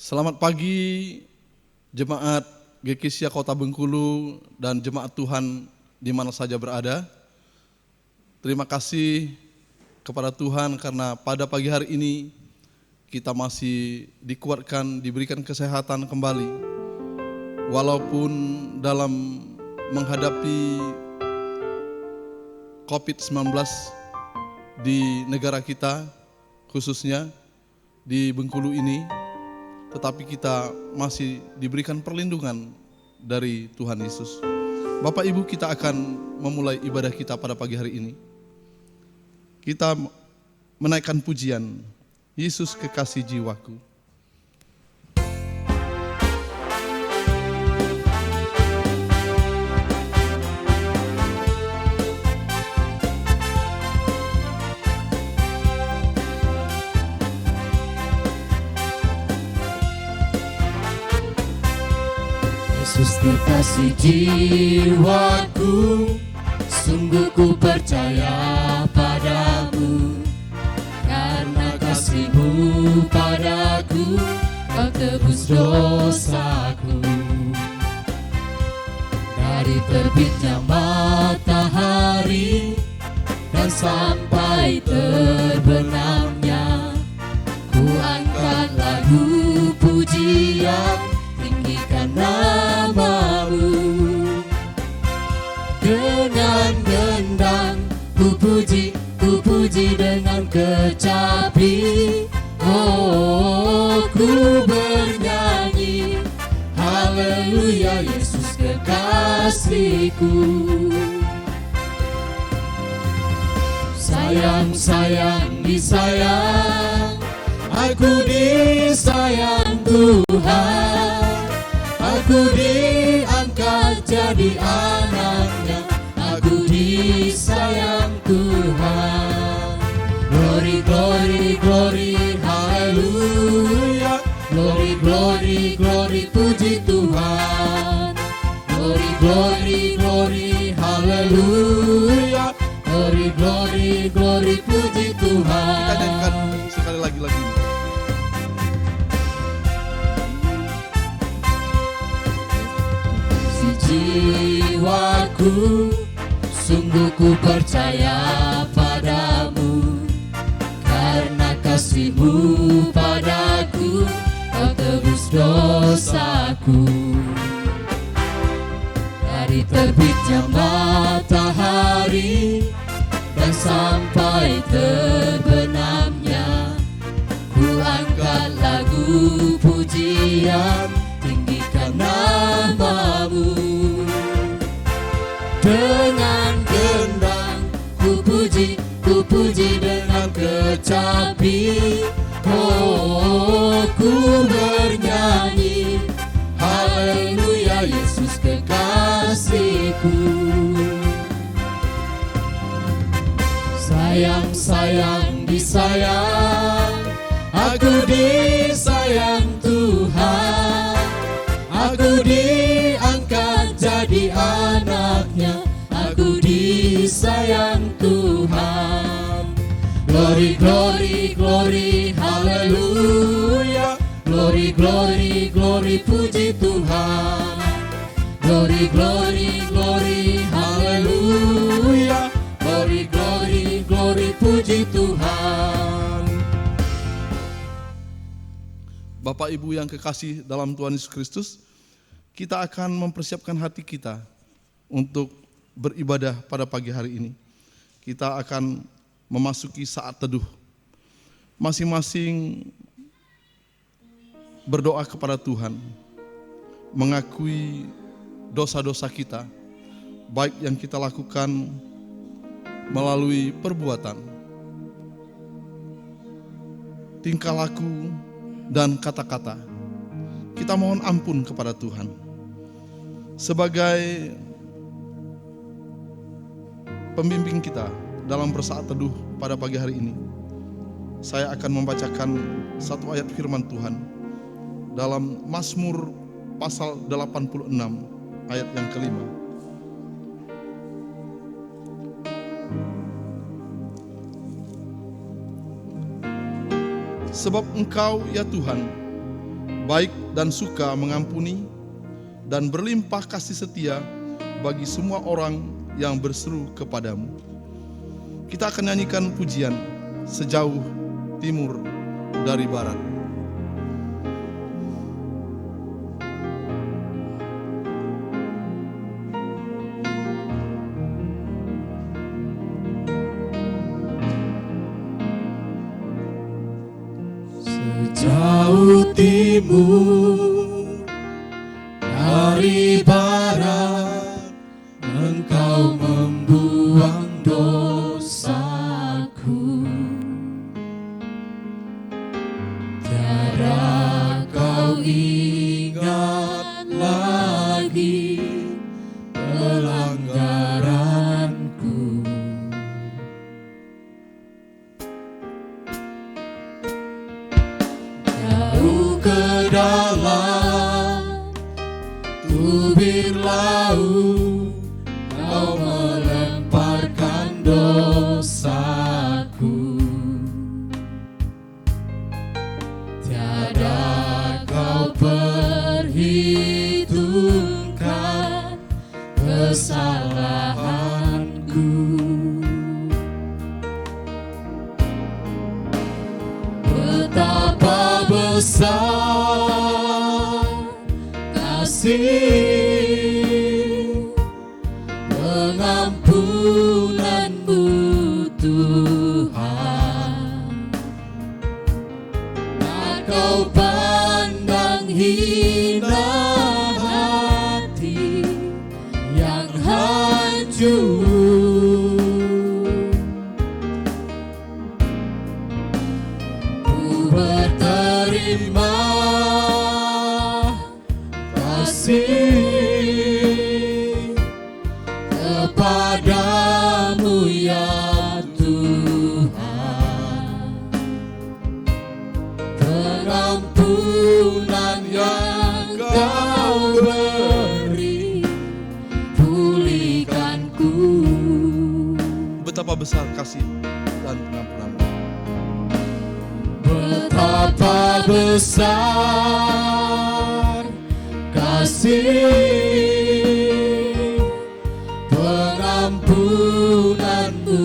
Selamat pagi jemaat GKSIA Kota Bengkulu dan jemaat Tuhan di mana saja berada. Terima kasih kepada Tuhan karena pada pagi hari ini kita masih dikuatkan, diberikan kesehatan kembali. Walaupun dalam menghadapi COVID-19 di negara kita, khususnya di Bengkulu ini, tetapi kita masih diberikan perlindungan dari Tuhan Yesus. Bapak Ibu, kita akan memulai ibadah kita pada pagi hari ini. Kita menaikkan pujian, Yesus kekasih jiwaku. Yesus kekasih jiwaku, sungguh ku percaya padamu. Karena kasih-Mu padaku, Kau tebus dosaku. Dari terbitnya matahari dan sampai terbenamnya, ku angkat lagu pujian, tinggikan nama-Mu. Dengan gendang ku puji dengan kecapi. Oh, ku bernyanyi, haleluya, Yesus kekasihku. Sayang, sayang, disayang, aku disayang Tuhan. Aku diangkat jadi anaknya, aku disayang Tuhan. Glory, glory, glory, haleluya. Glory, glory, glory, puji Tuhan. Glory, glory, glory, haleluya. Glory, glory, glory, puji Tuhan. Kita nyanyikan sekali lagi lagu ini. Jiwaku, sungguh ku percaya padamu. Karena kasih-Mu padaku, Kau tebus dosaku. Dari terbitnya matahari dan sampai terbenamnya, ku angkat lagu pujian, tinggikan nama-Mu. Dengan gendang ku puji dengan kecapi. Oh, ku bernyanyi, haleluya, Yesus kekasihku. Sayang, sayang, disayang, aku disayang Tuhan. Aku diangkat jadi anaknya, aku disayang Tuhan. Glory, glory, glory, haleluya. Glory, glory, glory, puji Tuhan. Glory, glory, glory, haleluya. Glory, glory, glory, puji Tuhan. Bapak Ibu yang kekasih dalam Tuhan Yesus Kristus, kita akan mempersiapkan hati kita untuk beribadah pada pagi hari ini. Kita akan memasuki saat teduh. Masing-masing berdoa kepada Tuhan, mengakui dosa-dosa kita, baik yang kita lakukan melalui perbuatan, tingkah laku, dan kata-kata. Kita mohon ampun kepada Tuhan. Sebagai pembimbing kita dalam bersaat teduh pada pagi hari ini, saya akan membacakan satu ayat firman Tuhan dalam Mazmur pasal 86 ayat yang kelima. Sebab Engkau ya Tuhan baik dan suka mengampuni, dan berlimpah kasih setia bagi semua orang yang berseru kepadamu. Kita akan nyanyikan pujian sejauh timur dari barat. Sejauh timur dari barat, Engkau membuang dosaku. Tiada kau ingat lagi pelanggaranku. Jauh ke dalam tubir laut, Kau melemparkan dosaku. Tiada Kau perhitungkan kesalahanku. Betapa besar kasih pengampunanmu, Tuhan. Tak Kau pandang hina hati yang hancur. Ku berterima kasih kepadamu ya Tuhan. Pengampunan yang Kau beri, pulihkanku. Betapa besar kasih dan pengampunan-Mu. Betapa besar kasih pengampunan-Mu,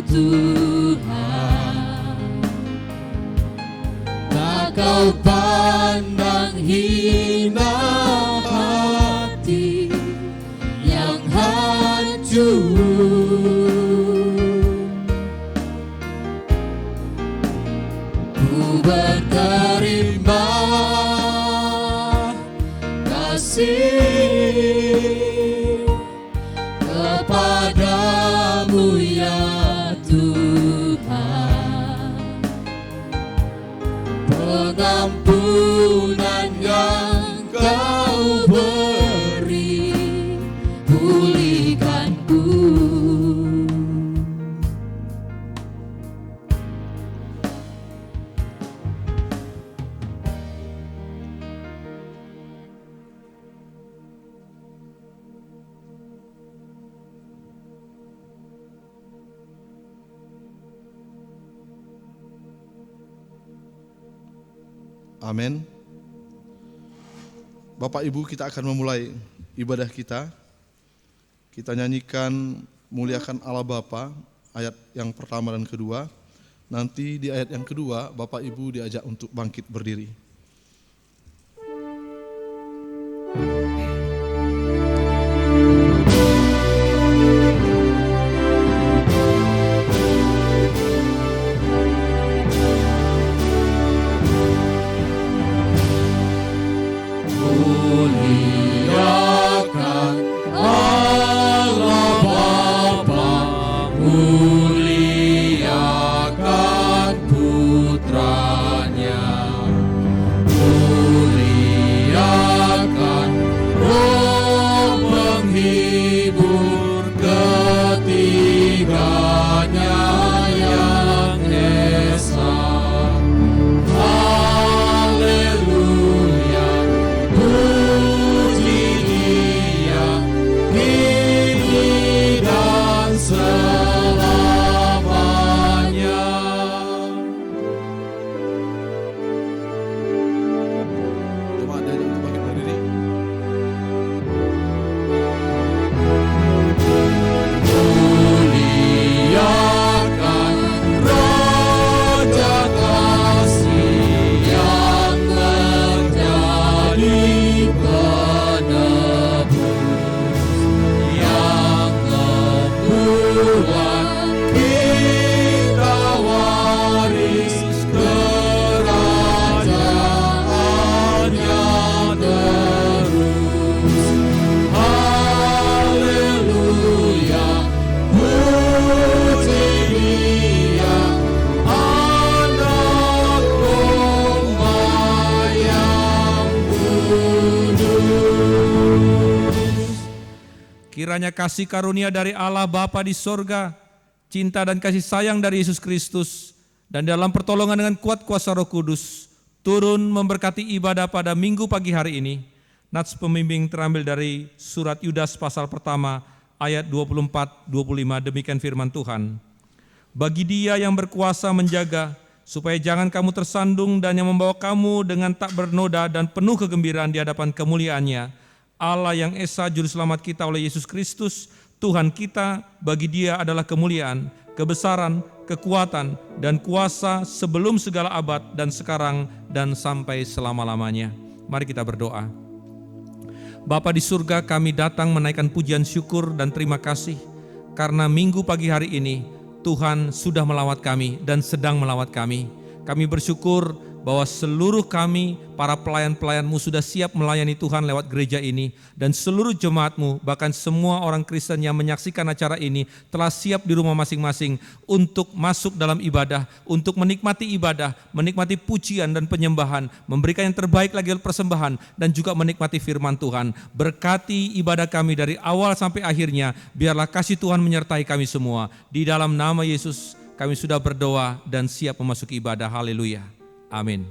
Tuhan. Tak Kau pandang hina hati yang hancur. Ku berterima kasih kepadamu ya Tuhan. Pengampunan yang Kau beri, pulihkanku. Amin. Bapak Ibu, kita akan memulai ibadah kita. Kita nyanyikan Muliakan Allah Bapa, ayat yang pertama dan kedua. Nanti di ayat yang kedua, Bapak Ibu diajak untuk bangkit berdiri. Muliakan Allah Bapa, muliakan Putranya, kiranya kasih karunia dari Allah Bapa di sorga, cinta dan kasih sayang dari Yesus Kristus, dan dalam pertolongan dengan kuat kuasa Roh Kudus, turun memberkati ibadah pada minggu pagi hari ini. Nats pembimbing terambil dari surat Yudas pasal pertama ayat 24-25, demikian firman Tuhan. Bagi Dia yang berkuasa menjaga, supaya jangan kamu tersandung, dan yang membawa kamu dengan tak bernoda dan penuh kegembiraan di hadapan kemuliaan-Nya, Allah yang Esa Juru Selamat kita oleh Yesus Kristus, Tuhan kita, bagi Dia adalah kemuliaan, kebesaran, kekuatan, dan kuasa sebelum segala abad dan sekarang dan sampai selama-lamanya. Mari kita berdoa. Bapa di surga, kami datang menaikkan pujian syukur dan terima kasih karena minggu pagi hari ini Tuhan sudah melawat kami dan sedang melawat kami. Kami bersyukur bahwa seluruh kami, para pelayan-pelayan-Mu sudah siap melayani Tuhan lewat gereja ini. Dan seluruh jemaat-Mu, bahkan semua orang Kristen yang menyaksikan acara ini telah siap di rumah masing-masing untuk masuk dalam ibadah, untuk menikmati ibadah, menikmati pujian dan penyembahan, memberikan yang terbaik lagi persembahan, dan juga menikmati firman Tuhan. Berkati ibadah kami dari awal sampai akhirnya, biarlah kasih Tuhan menyertai kami semua. Di dalam nama Yesus kami sudah berdoa dan siap memasuki ibadah. Haleluya. Amin.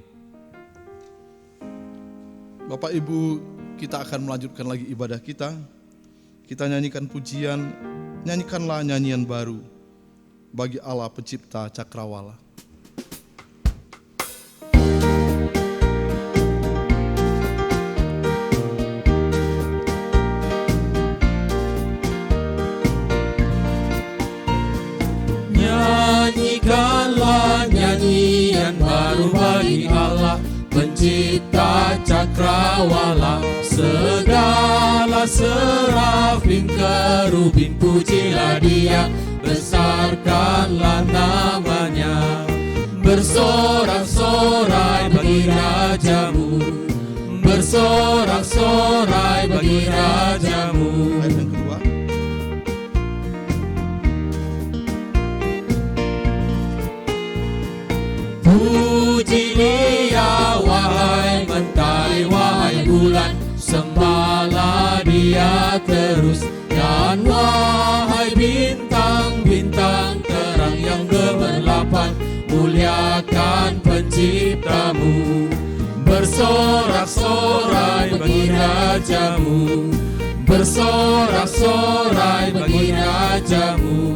Bapak Ibu, kita akan melanjutkan lagi ibadah kita. Kita nyanyikan pujian, nyanyikanlah nyanyian baru bagi Allah pencipta cakrawala. Nyanyikanlah nyanyian baru bagi Allah pencipta cakrawala. Segala serafim kerubin pujilah Dia, besarkanlah namanya. Bersorak-sorai bagi rajamu, bersorak-sorai bagi rajamu. Ayat yang kedua. Puji Dia wahai mentari, wahai bulan, sembahlah Dia terus. Dan wahai bintang-bintang terang yang gemerlapan, muliakan penciptamu. Bersorak-sorai bagi rajamu, bersorak-sorai bagi rajamu.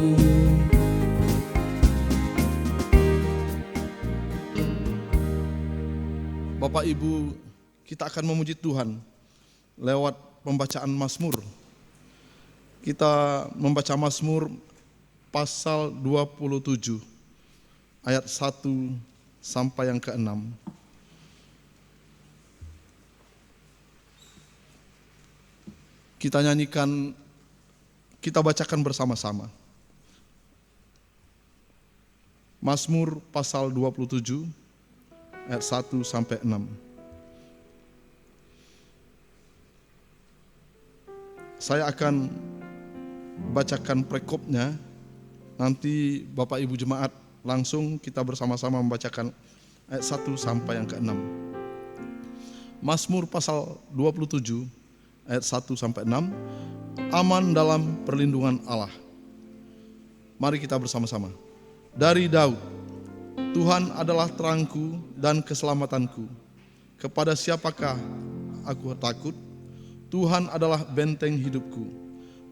Bapak Ibu, kita akan memuji Tuhan lewat pembacaan Mazmur. Kita membaca Mazmur pasal 27 ayat 1 sampai yang ke-6. Kita nyanyikan, kita bacakan bersama-sama. Mazmur pasal 27 ayat 1 sampai 6. Saya akan bacakan prekopnya. Nanti Bapak Ibu jemaat langsung kita bersama-sama membacakan ayat 1 sampai yang ke-6. Mazmur pasal 27 ayat 1 sampai 6. Aman dalam perlindungan Allah. Mari kita bersama-sama. Dari Daud. Tuhan adalah terangku dan keselamatanku. Kepada siapakah aku takut? Tuhan adalah benteng hidupku.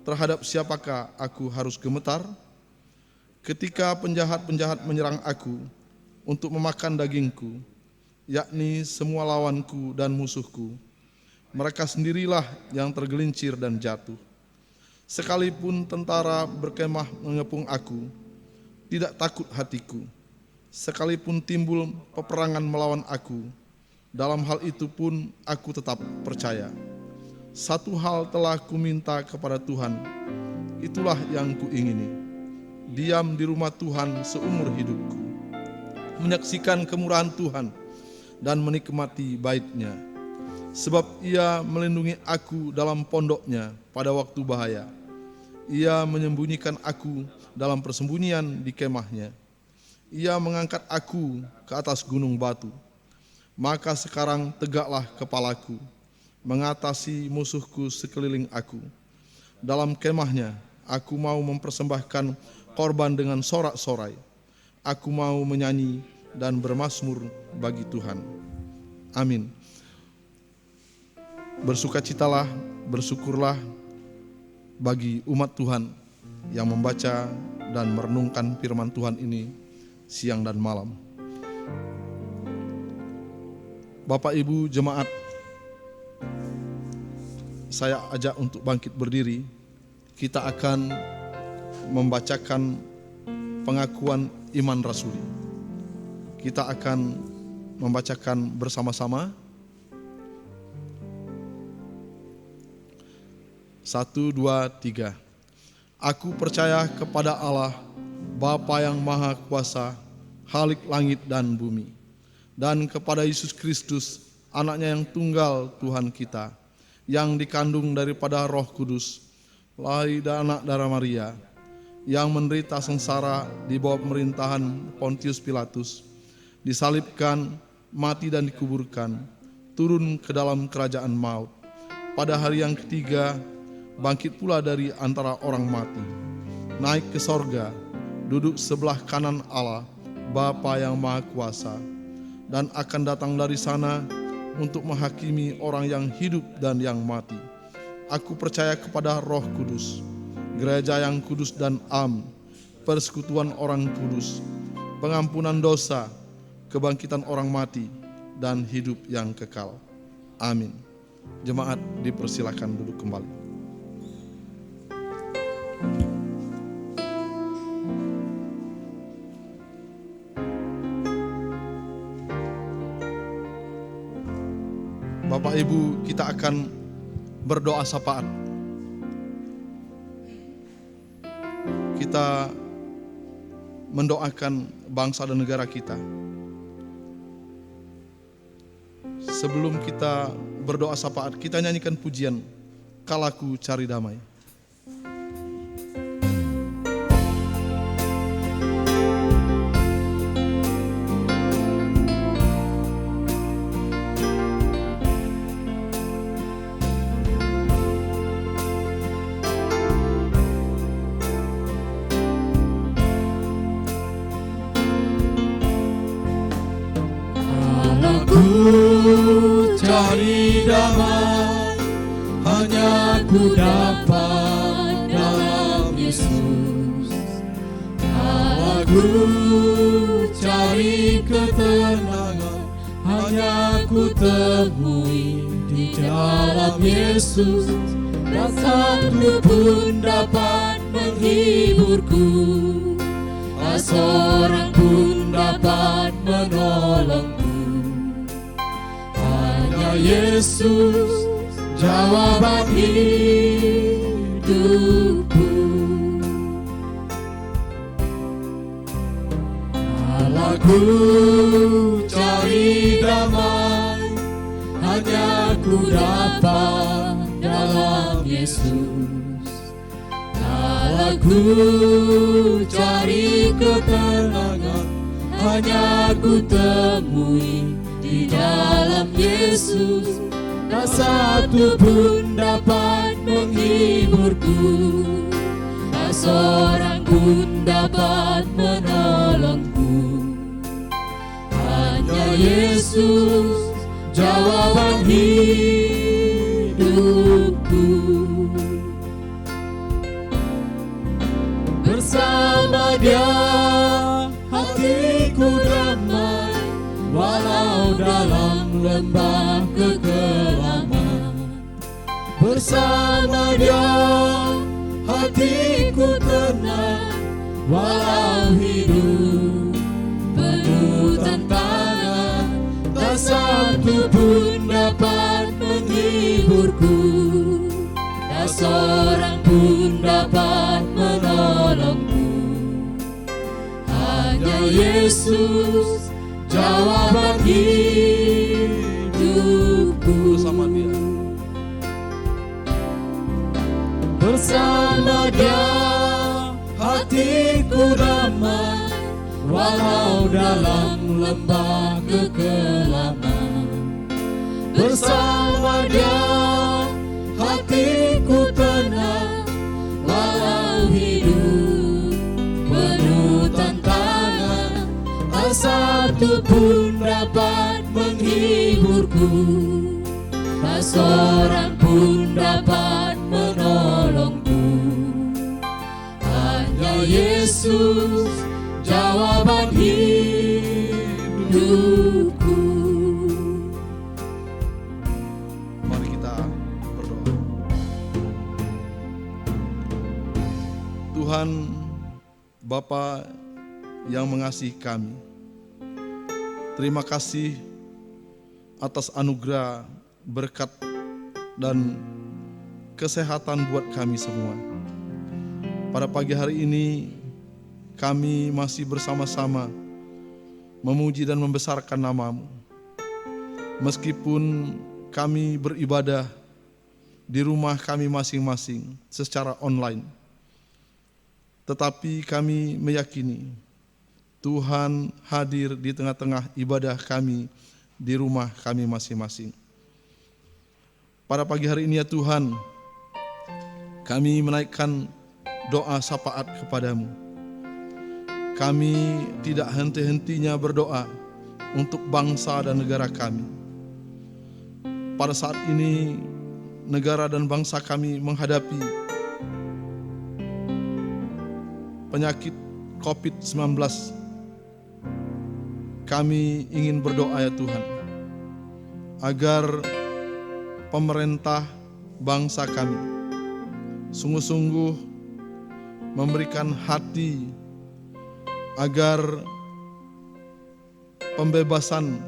Terhadap siapakah aku harus gemetar? Ketika penjahat-penjahat menyerang aku untuk memakan dagingku, yakni semua lawanku dan musuhku, mereka sendirilah yang tergelincir dan jatuh. Sekalipun tentara berkemah mengepung aku, tidak takut hatiku. Sekalipun timbul peperangan melawan aku, dalam hal itu pun aku tetap percaya. Satu hal telah kuminta kepada Tuhan, itulah yang kuingini, diam di rumah Tuhan seumur hidupku, menyaksikan kemurahan Tuhan dan menikmati bait-Nya. Sebab Ia melindungi aku dalam pondok-Nya pada waktu bahaya. Ia menyembunyikan aku dalam persembunyian di kemah-Nya. Ia mengangkat aku ke atas gunung batu. Maka sekarang tegaklah kepalaku, mengatasi musuhku sekeliling aku. Dalam kemahnya aku mau mempersembahkan korban dengan sorak-sorai. Aku mau menyanyi dan bermazmur bagi Tuhan. Amin. Bersukacitalah, bersyukurlah bagi umat Tuhan yang membaca dan merenungkan firman Tuhan ini siang dan malam. Bapak Ibu jemaat, saya ajak untuk bangkit berdiri. Kita akan membacakan pengakuan iman rasuli. Kita akan membacakan bersama-sama. 1, 2, 3. Aku percaya kepada Allah, Bapa yang Maha Kuasa, Khalik langit dan bumi, dan kepada Yesus Kristus, anaknya yang tunggal Tuhan kita, yang dikandung daripada Roh Kudus, lahir dari anak darah Maria, yang menderita sengsara di bawah pemerintahan Pontius Pilatus, disalibkan, mati dan dikuburkan, turun ke dalam kerajaan maut. Pada hari yang ketiga, bangkit pula dari antara orang mati, naik ke sorga, duduk sebelah kanan Allah, Bapa yang Maha Kuasa, dan akan datang dari sana untuk menghakimi orang yang hidup dan yang mati. Aku percaya kepada Roh Kudus, gereja yang kudus dan am, persekutuan orang kudus, pengampunan dosa, kebangkitan orang mati, dan hidup yang kekal. Amin. Jemaat dipersilakan duduk kembali. Bapak Ibu, kita akan berdoa syafaat. Kita mendoakan bangsa dan negara kita. Sebelum kita berdoa syafaat, kita nyanyikan pujian Kalaku Cari Damai. Cari damai, hanya ku dapat dalam Yesus. Aku cari ketenangan, hanya ku temui di dalam Yesus. Tak satu pun dapat menghiburku, tak seorang pun dapat menolongku. Yesus, jawaban hidupku. Aku cari damai, hanya ku dapat dalam Yesus. Aku cari ketenangan, hanya ku temui di dalam Yesus. Tak satu pun dapat menghiburku, tak seorang pun dapat menolongku. Hanya Yesus, jawaban hidupku. Bersama Dia hatiku damai, walau dalam lembah kekelaman. Bersama Dia hatiku tenang, walau hidup penuh tantangan. Tak satu pun dapat menghiburku, tak seorang pun dapat menolongku. Hanya Yesus, jawaban hidupku. Bersama Dia, bersama Dia hatiku damai, walau dalam lembah kekelaman. Bersama Dia hatiku tenang, tak satu pun dapat menghiburku, tak seorang pun dapat menolongku. Hanya Yesus jawaban hidupku. Mari kita berdoa. Tuhan Bapa yang mengasihi kami, terima kasih atas anugerah, berkat, dan kesehatan buat kami semua. Pada pagi hari ini kami masih bersama-sama memuji dan membesarkan nama-Mu. Meskipun kami beribadah di rumah kami masing-masing secara online, tetapi kami meyakini Tuhan hadir di tengah-tengah ibadah kami di rumah kami masing-masing. Pada pagi hari ini ya Tuhan, kami menaikkan doa syafaat kepadamu. Kami tidak henti-hentinya berdoa untuk bangsa dan negara kami. Pada saat ini negara dan bangsa kami menghadapi penyakit COVID-19. Kami ingin berdoa ya Tuhan, agar pemerintah bangsa kami sungguh-sungguh memberikan hati agar pembebasan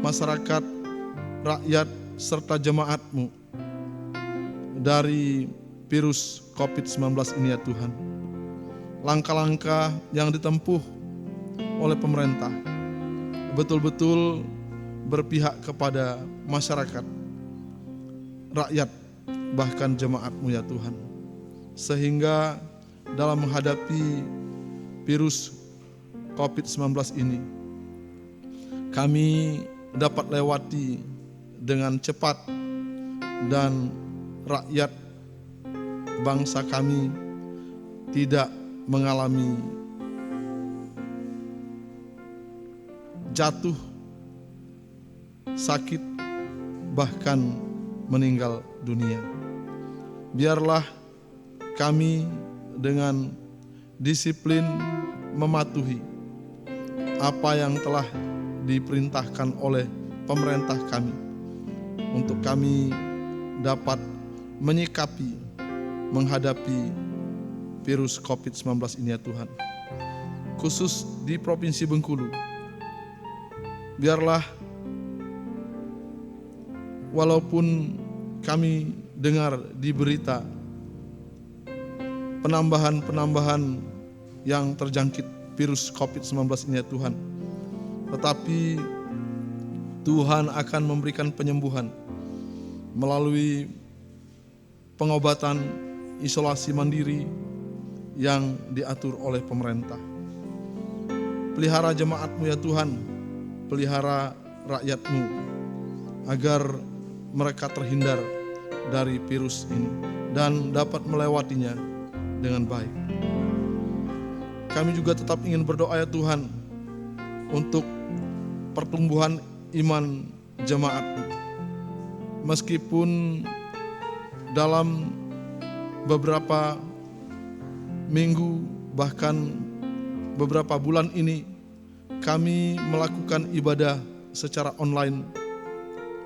masyarakat, rakyat, serta jemaat-Mu dari virus COVID-19 ini ya Tuhan. Langkah-langkah yang ditempuh oleh pemerintah betul-betul berpihak kepada masyarakat, rakyat, bahkan jemaat-Mu ya Tuhan. Sehingga dalam menghadapi virus COVID-19 ini, kami dapat lewati dengan cepat dan rakyat bangsa kami tidak mengalami jatuh, sakit, bahkan meninggal dunia. Biarlah kami dengan disiplin mematuhi apa yang telah diperintahkan oleh pemerintah kami, untuk kami dapat menyikapi, menghadapi virus COVID-19 ini ya Tuhan. Khusus di Provinsi Bengkulu, biarlah walaupun kami dengar di berita penambahan yang terjangkit virus COVID-19 ini ya Tuhan, tetapi Tuhan akan memberikan penyembuhan melalui pengobatan isolasi mandiri yang diatur oleh pemerintah. Pelihara jemaat-Mu ya Tuhan, pelihara rakyat-Mu agar mereka terhindar dari virus ini dan dapat melewatinya dengan baik. Kami juga tetap ingin berdoa ya Tuhan untuk pertumbuhan iman jemaat-Mu. Meskipun dalam beberapa minggu bahkan beberapa bulan ini kami melakukan ibadah secara online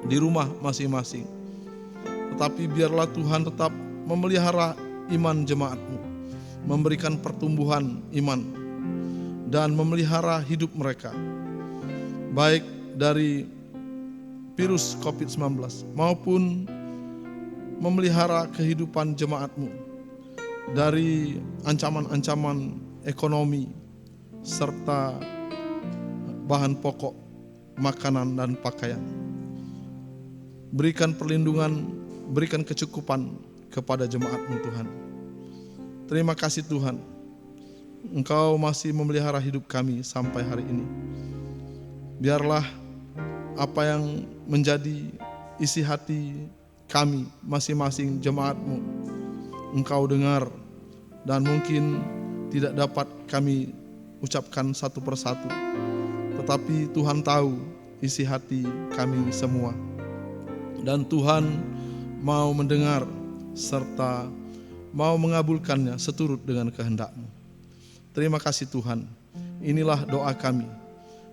di rumah masing-masing, tetapi biarlah Tuhan tetap memelihara iman jemaat-Mu, memberikan pertumbuhan iman dan memelihara hidup mereka, baik dari virus COVID-19 maupun memelihara kehidupan jemaat-Mu dari ancaman-ancaman ekonomi serta bahan pokok, makanan dan pakaian. Berikan perlindungan, berikan kecukupan kepada jemaat-Mu Tuhan. Terima kasih Tuhan, Engkau masih memelihara hidup kami sampai hari ini. Biarlah apa yang menjadi isi hati kami masing-masing jemaat-Mu Engkau dengar, dan mungkin tidak dapat kami ucapkan satu persatu, tetapi Tuhan tahu isi hati kami semua. Dan Tuhan mau mendengar serta mau mengabulkannya seturut dengan kehendak-Mu. Terima kasih Tuhan. Inilah doa kami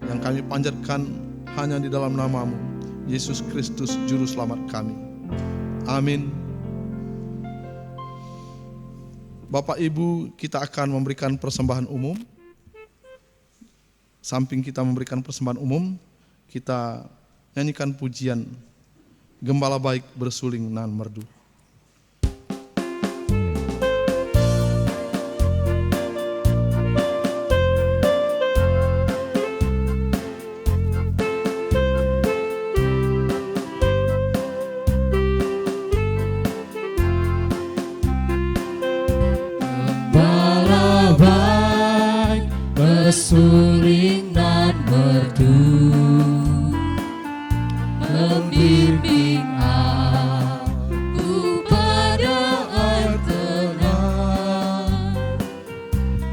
yang kami panjatkan hanya di dalam nama-Mu, Yesus Kristus Juru Selamat kami. Amin. Bapak Ibu, kita akan memberikan persembahan umum. Samping kita memberikan persembahan umum, kita nyanyikan pujian Gembala Baik Bersuling Nan Merdu. Gembala baik bersuling nan merdu, membimbing aku pada air tenang,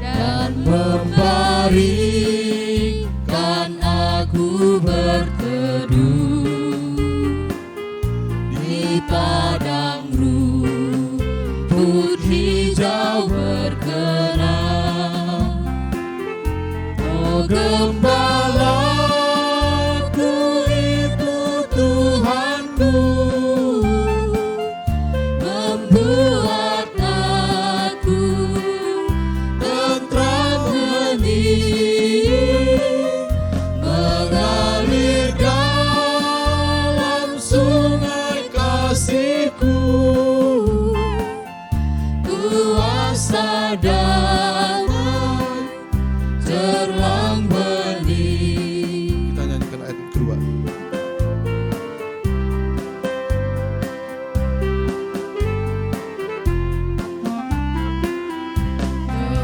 dan membaringkan aku berteduh di padang rumput hijau berkenan. Oh Gembalaku itu Tuhanku, membuat aku tentram hening, mengalir dalam sungai kasih-Ku, kuasa damai terang bening. Kita nyanyikan ayat kedua.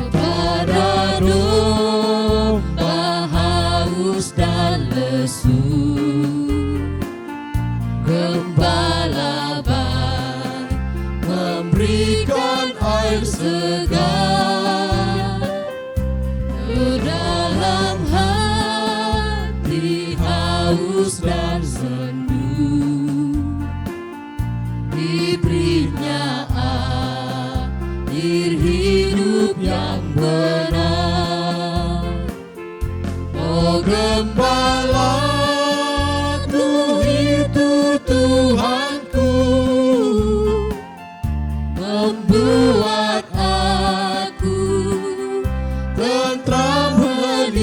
Kepada domba haus dan lesu, Gembala baik memberikan air segar ke dalam hati haus dan sendu. Diberinya air hidup yang benar. Oh Gembalaku itu Tuhanku, membuat aku tentram hening,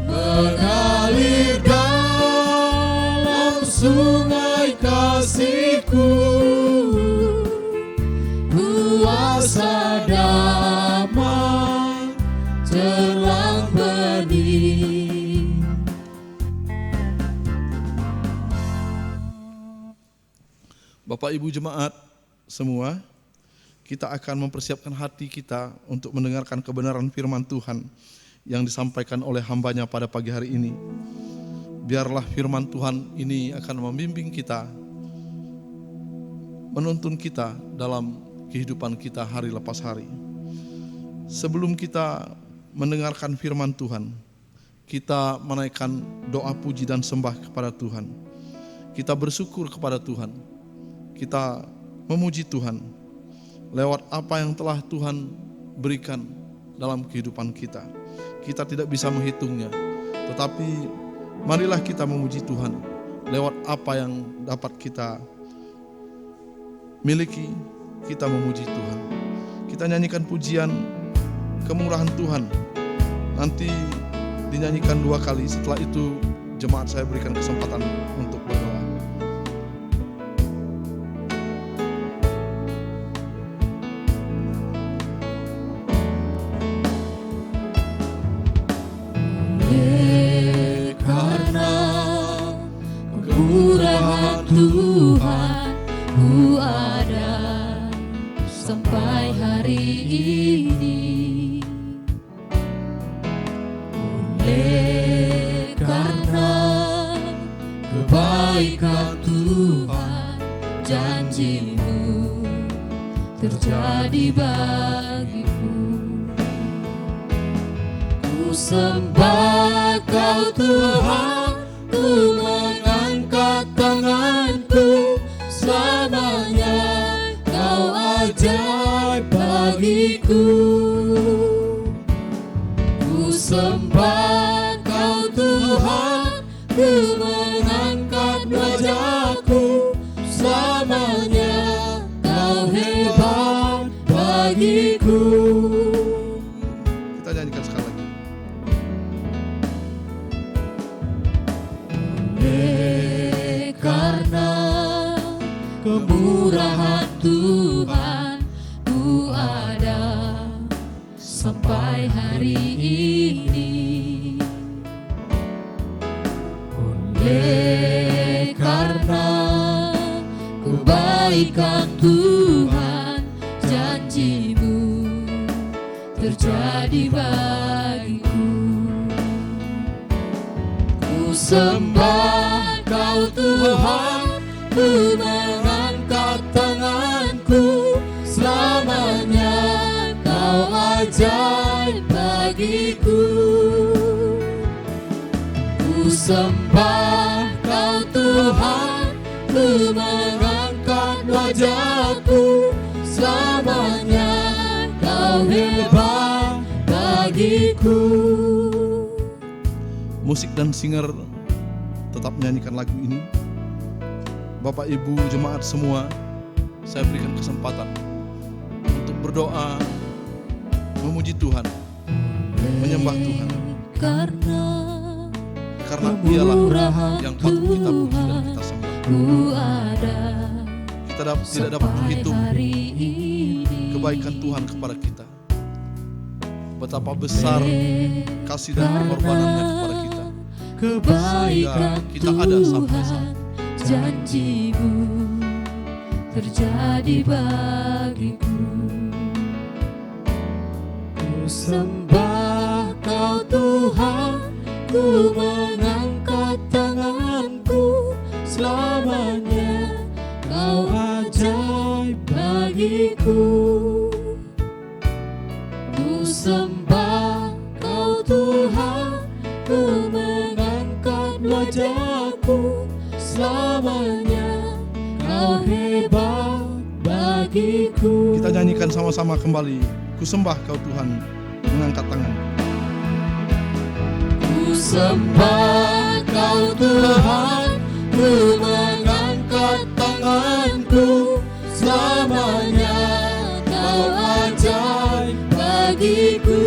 mengalir dalam sungai kasih-Ku, kuasa damai terang bening. Bapak Ibu jemaat semua, kita akan mempersiapkan hati kita untuk mendengarkan kebenaran firman Tuhan yang disampaikan oleh hamba-Nya pada pagi hari ini. Biarlah firman Tuhan ini akan membimbing kita, menuntun kita dalam kehidupan kita hari lepas hari. Sebelum kita mendengarkan firman Tuhan, kita menaikkan doa puji dan sembah kepada Tuhan. Kita bersyukur kepada Tuhan. Kita memuji Tuhan lewat apa yang telah Tuhan berikan dalam kehidupan kita. Kita tidak bisa menghitungnya, tetapi marilah kita memuji Tuhan lewat apa yang dapat kita miliki. Kita memuji Tuhan. Kita nyanyikan pujian kemurahan Tuhan. Nanti dinyanyikan 2 kali. Setelah itu jemaat saya berikan kesempatan untuk berdoa. Karena kemurahan Tuhan, ku ada sampai hari ini. Oleh karena kebaikan Tuhan, janji-Mu terjadi bagiku. Ku sembah Kau Tuhan, ku mengangkat tanganku, selamanya Kau ajaib bagiku. Ku sembah Kau Tuhan, ku mengangkat wajahku, selamanya Kau hebat bagiku. Kita nyanyikan sekali lagi. Karena kemurahan Tuhan, ku ada sampai hari ini. Oleh karena kebaikan Tuhan, janji-Mu terjadi bagiku. Ku sembah Kau Tuhan, ku mengangkat tanganku, selamanya Kau ajaib bagiku. Ku sembah Kau Tuhan, ku mengangkat wajahku, selamanya Kau hebat bagiku. Musik dan singer tetap menyanyikan lagu ini. Bapak Ibu jemaat semua, saya berikan kesempatan untuk berdoa, memuji Tuhan, menyembah Tuhan. Karena Dialah yang patut kita puji dan kita sembah. ku ada Kita tidak dapat menghitung kebaikan Tuhan kepada kita. Betapa besar kasih dan pengorbanannya kepada kita. kebaikan Kita ada sampai Tuhan, janji-Mu terjadi bagiku. Ku sembah Kau Tuhan, ku mengangkat tanganku, selamanya Kau ajaib bagiku. Ku sembah Kau Tuhan, ku mengangkat wajahku, selamanya Kau hebat bagiku. Kita nyanyikan sama-sama kembali. Ku sembah Kau Tuhan, mengangkat tangan. Ku sembah Kau Tuhan, ku mengangkat tanganku, selamanya Kau ajaib bagiku.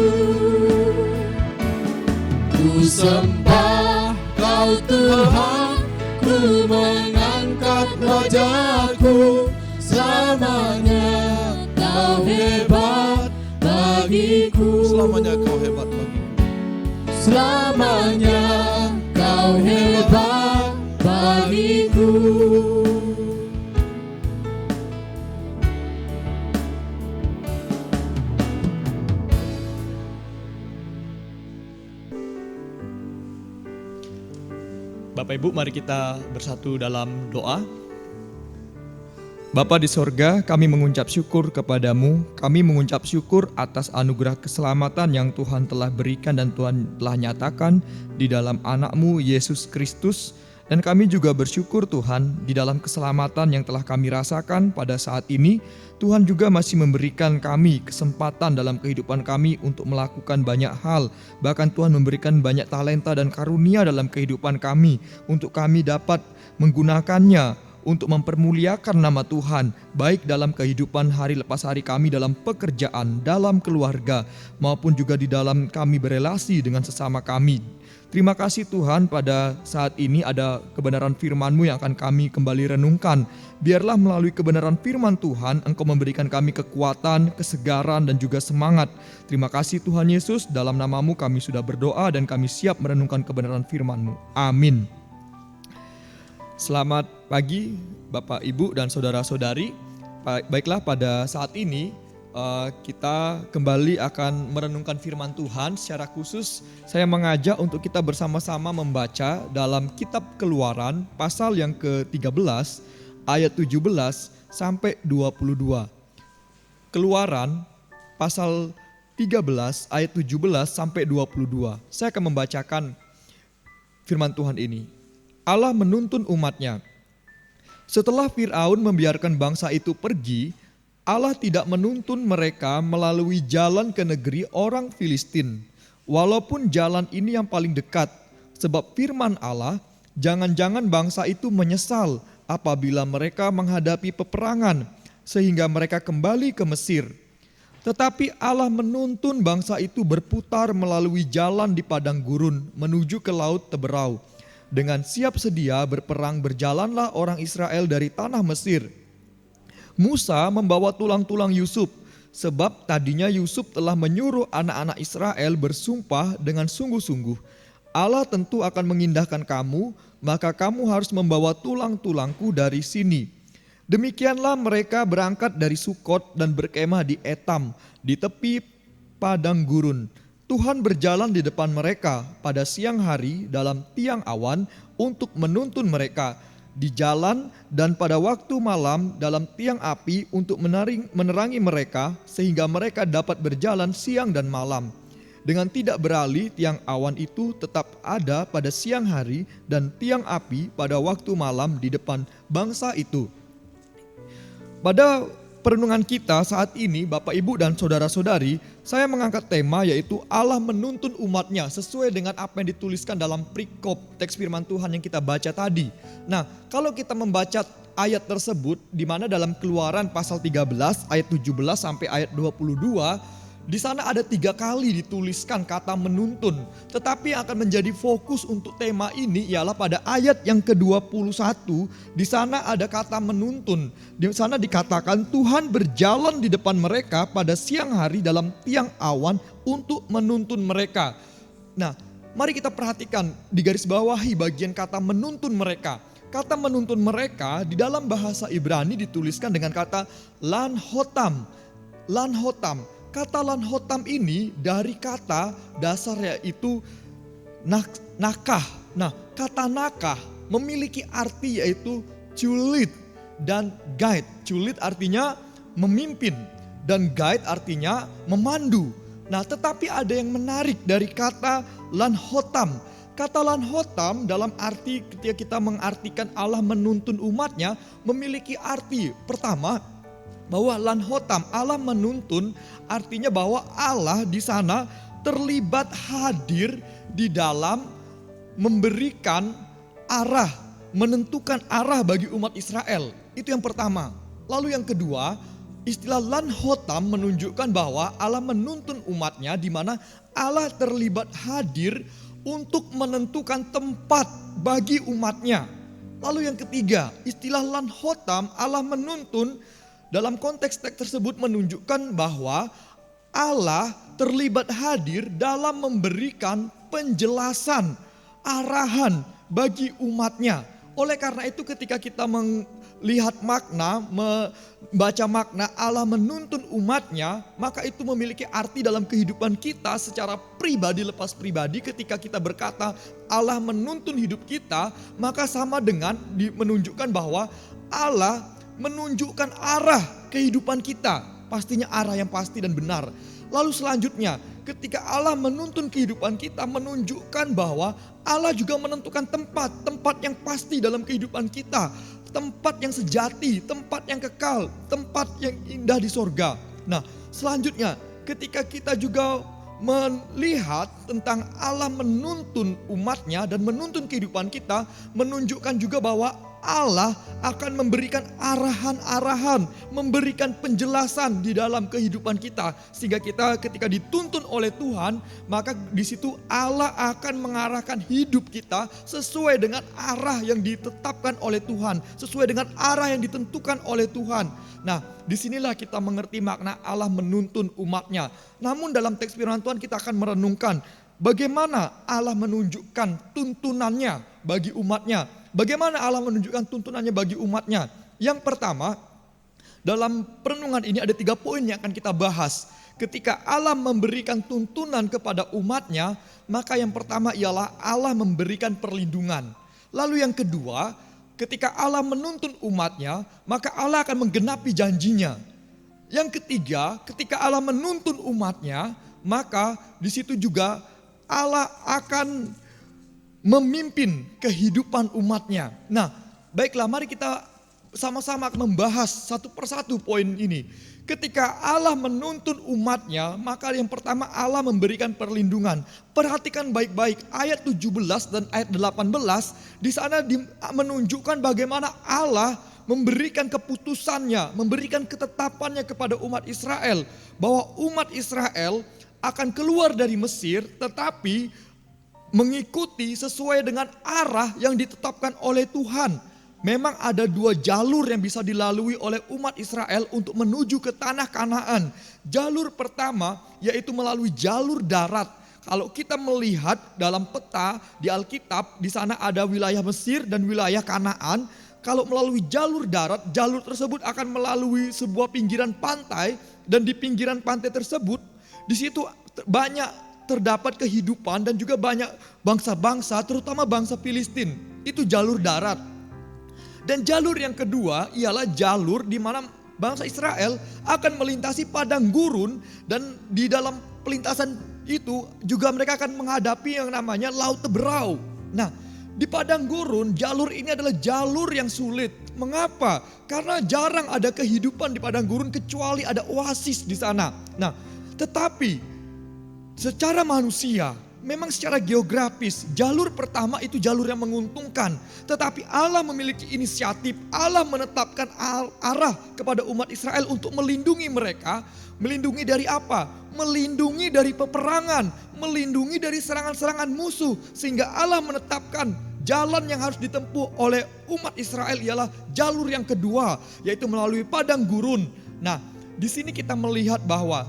Ku sembah Kau Tuhan, ku mengangkat wajahku, selamanya Kau hebat bagiku. Selamanya Kau hebat bagiku. Selamanya Kau hebat bagiku. Bapak Ibu, mari kita bersatu dalam doa. Bapa di sorga, kami mengucap syukur kepadamu. Kami mengucap syukur atas anugerah keselamatan yang Tuhan telah berikan dan Tuhan telah nyatakan di dalam anak-Mu Yesus Kristus. Dan kami juga bersyukur Tuhan di dalam keselamatan yang telah kami rasakan pada saat ini. Tuhan juga masih memberikan kami kesempatan dalam kehidupan kami untuk melakukan banyak hal. Bahkan Tuhan memberikan banyak talenta dan karunia dalam kehidupan kami untuk kami dapat menggunakannya untuk mempermuliakan nama Tuhan, baik dalam kehidupan hari lepas hari kami dalam pekerjaan, dalam keluarga, maupun juga di dalam kami berelasi dengan sesama kami. Terima kasih Tuhan, pada saat ini ada kebenaran firman-Mu yang akan kami kembali renungkan. Biarlah melalui kebenaran firman Tuhan, Engkau memberikan kami kekuatan, kesegaran, dan juga semangat. Terima kasih Tuhan Yesus, dalam nama-Mu kami sudah berdoa dan kami siap merenungkan kebenaran firman-Mu. Amin. Selamat pagi Bapak, Ibu, dan saudara-saudari. Baiklah, pada saat ini kita kembali akan merenungkan firman Tuhan. Secara khusus saya mengajak untuk kita bersama-sama membaca dalam kitab Keluaran pasal yang ke-13 ayat 17 sampai 22. Keluaran pasal 13 ayat 17 sampai 22. Saya akan membacakan firman Tuhan ini. Allah menuntun umatnya. Setelah Fir'aun membiarkan bangsa itu pergi, Allah tidak menuntun mereka melalui jalan ke negeri orang Filistin. Walaupun jalan ini yang paling dekat, sebab firman Allah, jangan-jangan bangsa itu menyesal apabila mereka menghadapi peperangan, sehingga mereka kembali ke Mesir. Tetapi Allah menuntun bangsa itu berputar melalui jalan di padang gurun menuju ke laut Teberau. Dengan siap sedia berperang berjalanlah orang Israel dari tanah Mesir. Musa membawa tulang-tulang Yusuf, sebab tadinya Yusuf telah menyuruh anak-anak Israel bersumpah dengan sungguh-sungguh, Allah tentu akan mengindahkan kamu, maka kamu harus membawa tulang-tulangku dari sini. Demikianlah mereka berangkat dari Sukot dan berkemah di Etam, di tepi padang gurun. Tuhan berjalan di depan mereka pada siang hari dalam tiang awan untuk menuntun mereka di jalan, dan pada waktu malam dalam tiang api untuk menerangi mereka sehingga mereka dapat berjalan siang dan malam. Dengan tidak beralih tiang awan itu tetap ada pada siang hari dan tiang api pada waktu malam di depan bangsa itu. Pada perenungan kita saat ini, Bapak Ibu dan saudara-saudari, saya mengangkat tema yaitu Allah menuntun umatnya sesuai dengan apa yang dituliskan dalam perikop teks firman Tuhan yang kita baca tadi. Nah, kalau kita membaca ayat tersebut di mana dalam Keluaran pasal 13 ayat 17 sampai ayat 22, di sana ada 3 kali dituliskan kata menuntun. Tetapi yang akan menjadi fokus untuk tema ini ialah pada ayat yang ke-21. Di sana ada kata menuntun. Di sana dikatakan Tuhan berjalan di depan mereka pada siang hari dalam tiang awan untuk menuntun mereka. Nah, mari kita perhatikan di garis bawahi bagian kata menuntun mereka. Kata menuntun mereka di dalam bahasa Ibrani dituliskan dengan kata lanhotam. Lanhotam. Kata lanhotam ini dari kata dasar yaitu nakah. Nah, kata nakah memiliki arti yaitu culit dan guide. Culit artinya memimpin dan guide artinya memandu. Nah, tetapi ada yang menarik dari kata lanhotam. Kata lanhotam dalam arti ketika kita mengartikan Allah menuntun umatnya memiliki arti pertama, bahwa lanhotam Allah menuntun artinya bahwa Allah di sana terlibat hadir di dalam memberikan arah, menentukan arah bagi umat Israel. Itu yang pertama. Lalu yang kedua, istilah lanhotam menunjukkan bahwa Allah menuntun umatnya di mana Allah terlibat hadir untuk menentukan tempat bagi umatnya. Lalu yang ketiga, istilah lanhotam Allah menuntun dalam konteks teks tersebut menunjukkan bahwa Allah terlibat hadir dalam memberikan penjelasan, arahan bagi umatnya. Oleh karena itu ketika kita melihat makna, membaca makna Allah menuntun umatnya, maka itu memiliki arti dalam kehidupan kita secara pribadi lepas pribadi. Ketika kita berkata Allah menuntun hidup kita, maka sama dengan menunjukkan bahwa Allah menunjukkan arah kehidupan kita, pastinya arah yang pasti dan benar. Lalu selanjutnya, ketika Allah menuntun kehidupan kita, menunjukkan bahwa Allah juga menentukan tempat yang pasti dalam kehidupan kita, tempat yang sejati, tempat yang kekal, tempat yang indah di sorga. Nah, selanjutnya, ketika kita juga melihat tentang Allah menuntun umatnya dan menuntun kehidupan kita, menunjukkan juga bahwa Allah akan memberikan arahan-arahan, memberikan penjelasan di dalam kehidupan kita. Sehingga kita ketika dituntun oleh Tuhan, maka di situ Allah akan mengarahkan hidup kita sesuai dengan arah yang ditetapkan oleh Tuhan, sesuai dengan arah yang ditentukan oleh Tuhan. Nah, disinilah kita mengerti makna Allah menuntun umatnya. Namun dalam teks firman Tuhan kita akan merenungkan bagaimana Allah menunjukkan tuntunannya bagi umatnya. Bagaimana Allah menunjukkan tuntunannya bagi umatnya? Yang pertama, dalam perenungan ini ada 3 poin yang akan kita bahas. Ketika Allah memberikan tuntunan kepada umatnya, maka yang pertama ialah Allah memberikan perlindungan. Lalu yang kedua, ketika Allah menuntun umatnya, maka Allah akan menggenapi janjinya. Yang ketiga, ketika Allah menuntun umatnya, maka di situ juga Allah akan memimpin kehidupan umatnya. Nah, baiklah, mari kita sama-sama membahas satu persatu poin ini. Ketika Allah menuntun umatnya, maka yang pertama Allah memberikan perlindungan. Perhatikan baik-baik ayat 17 dan ayat 18, di sana menunjukkan bagaimana Allah memberikan keputusannya, memberikan ketetapannya kepada umat Israel. Bahwa umat Israel akan keluar dari Mesir, tetapi mengikuti sesuai dengan arah yang ditetapkan oleh Tuhan. Memang ada dua jalur yang bisa dilalui oleh umat Israel untuk menuju ke tanah Kanaan. Jalur pertama yaitu melalui jalur darat. Kalau kita melihat dalam peta di Alkitab, di sana ada wilayah Mesir dan wilayah Kanaan. Kalau melalui jalur darat, jalur tersebut akan melalui sebuah pinggiran pantai, dan di pinggiran pantai tersebut, di situ banyak terdapat kehidupan dan juga banyak bangsa-bangsa, terutama bangsa Filistin. Itu jalur darat. Dan jalur yang kedua ialah jalur di mana bangsa Israel akan melintasi padang gurun, dan di dalam pelintasan itu juga mereka akan menghadapi yang namanya Laut Teberau. Nah, di padang gurun jalur ini adalah jalur yang sulit. Mengapa? Karena jarang ada kehidupan di padang gurun kecuali ada oasis di sana. Nah, tetapi secara manusia, memang secara geografis, jalur pertama itu jalur yang menguntungkan. Tetapi Allah memiliki inisiatif, Allah menetapkan arah kepada umat Israel untuk melindungi mereka. Melindungi dari apa? Melindungi dari peperangan, melindungi dari serangan-serangan musuh. Sehingga Allah menetapkan jalan yang harus ditempuh oleh umat Israel ialah jalur yang kedua, yaitu melalui padang gurun. Nah, di sini kita melihat bahwa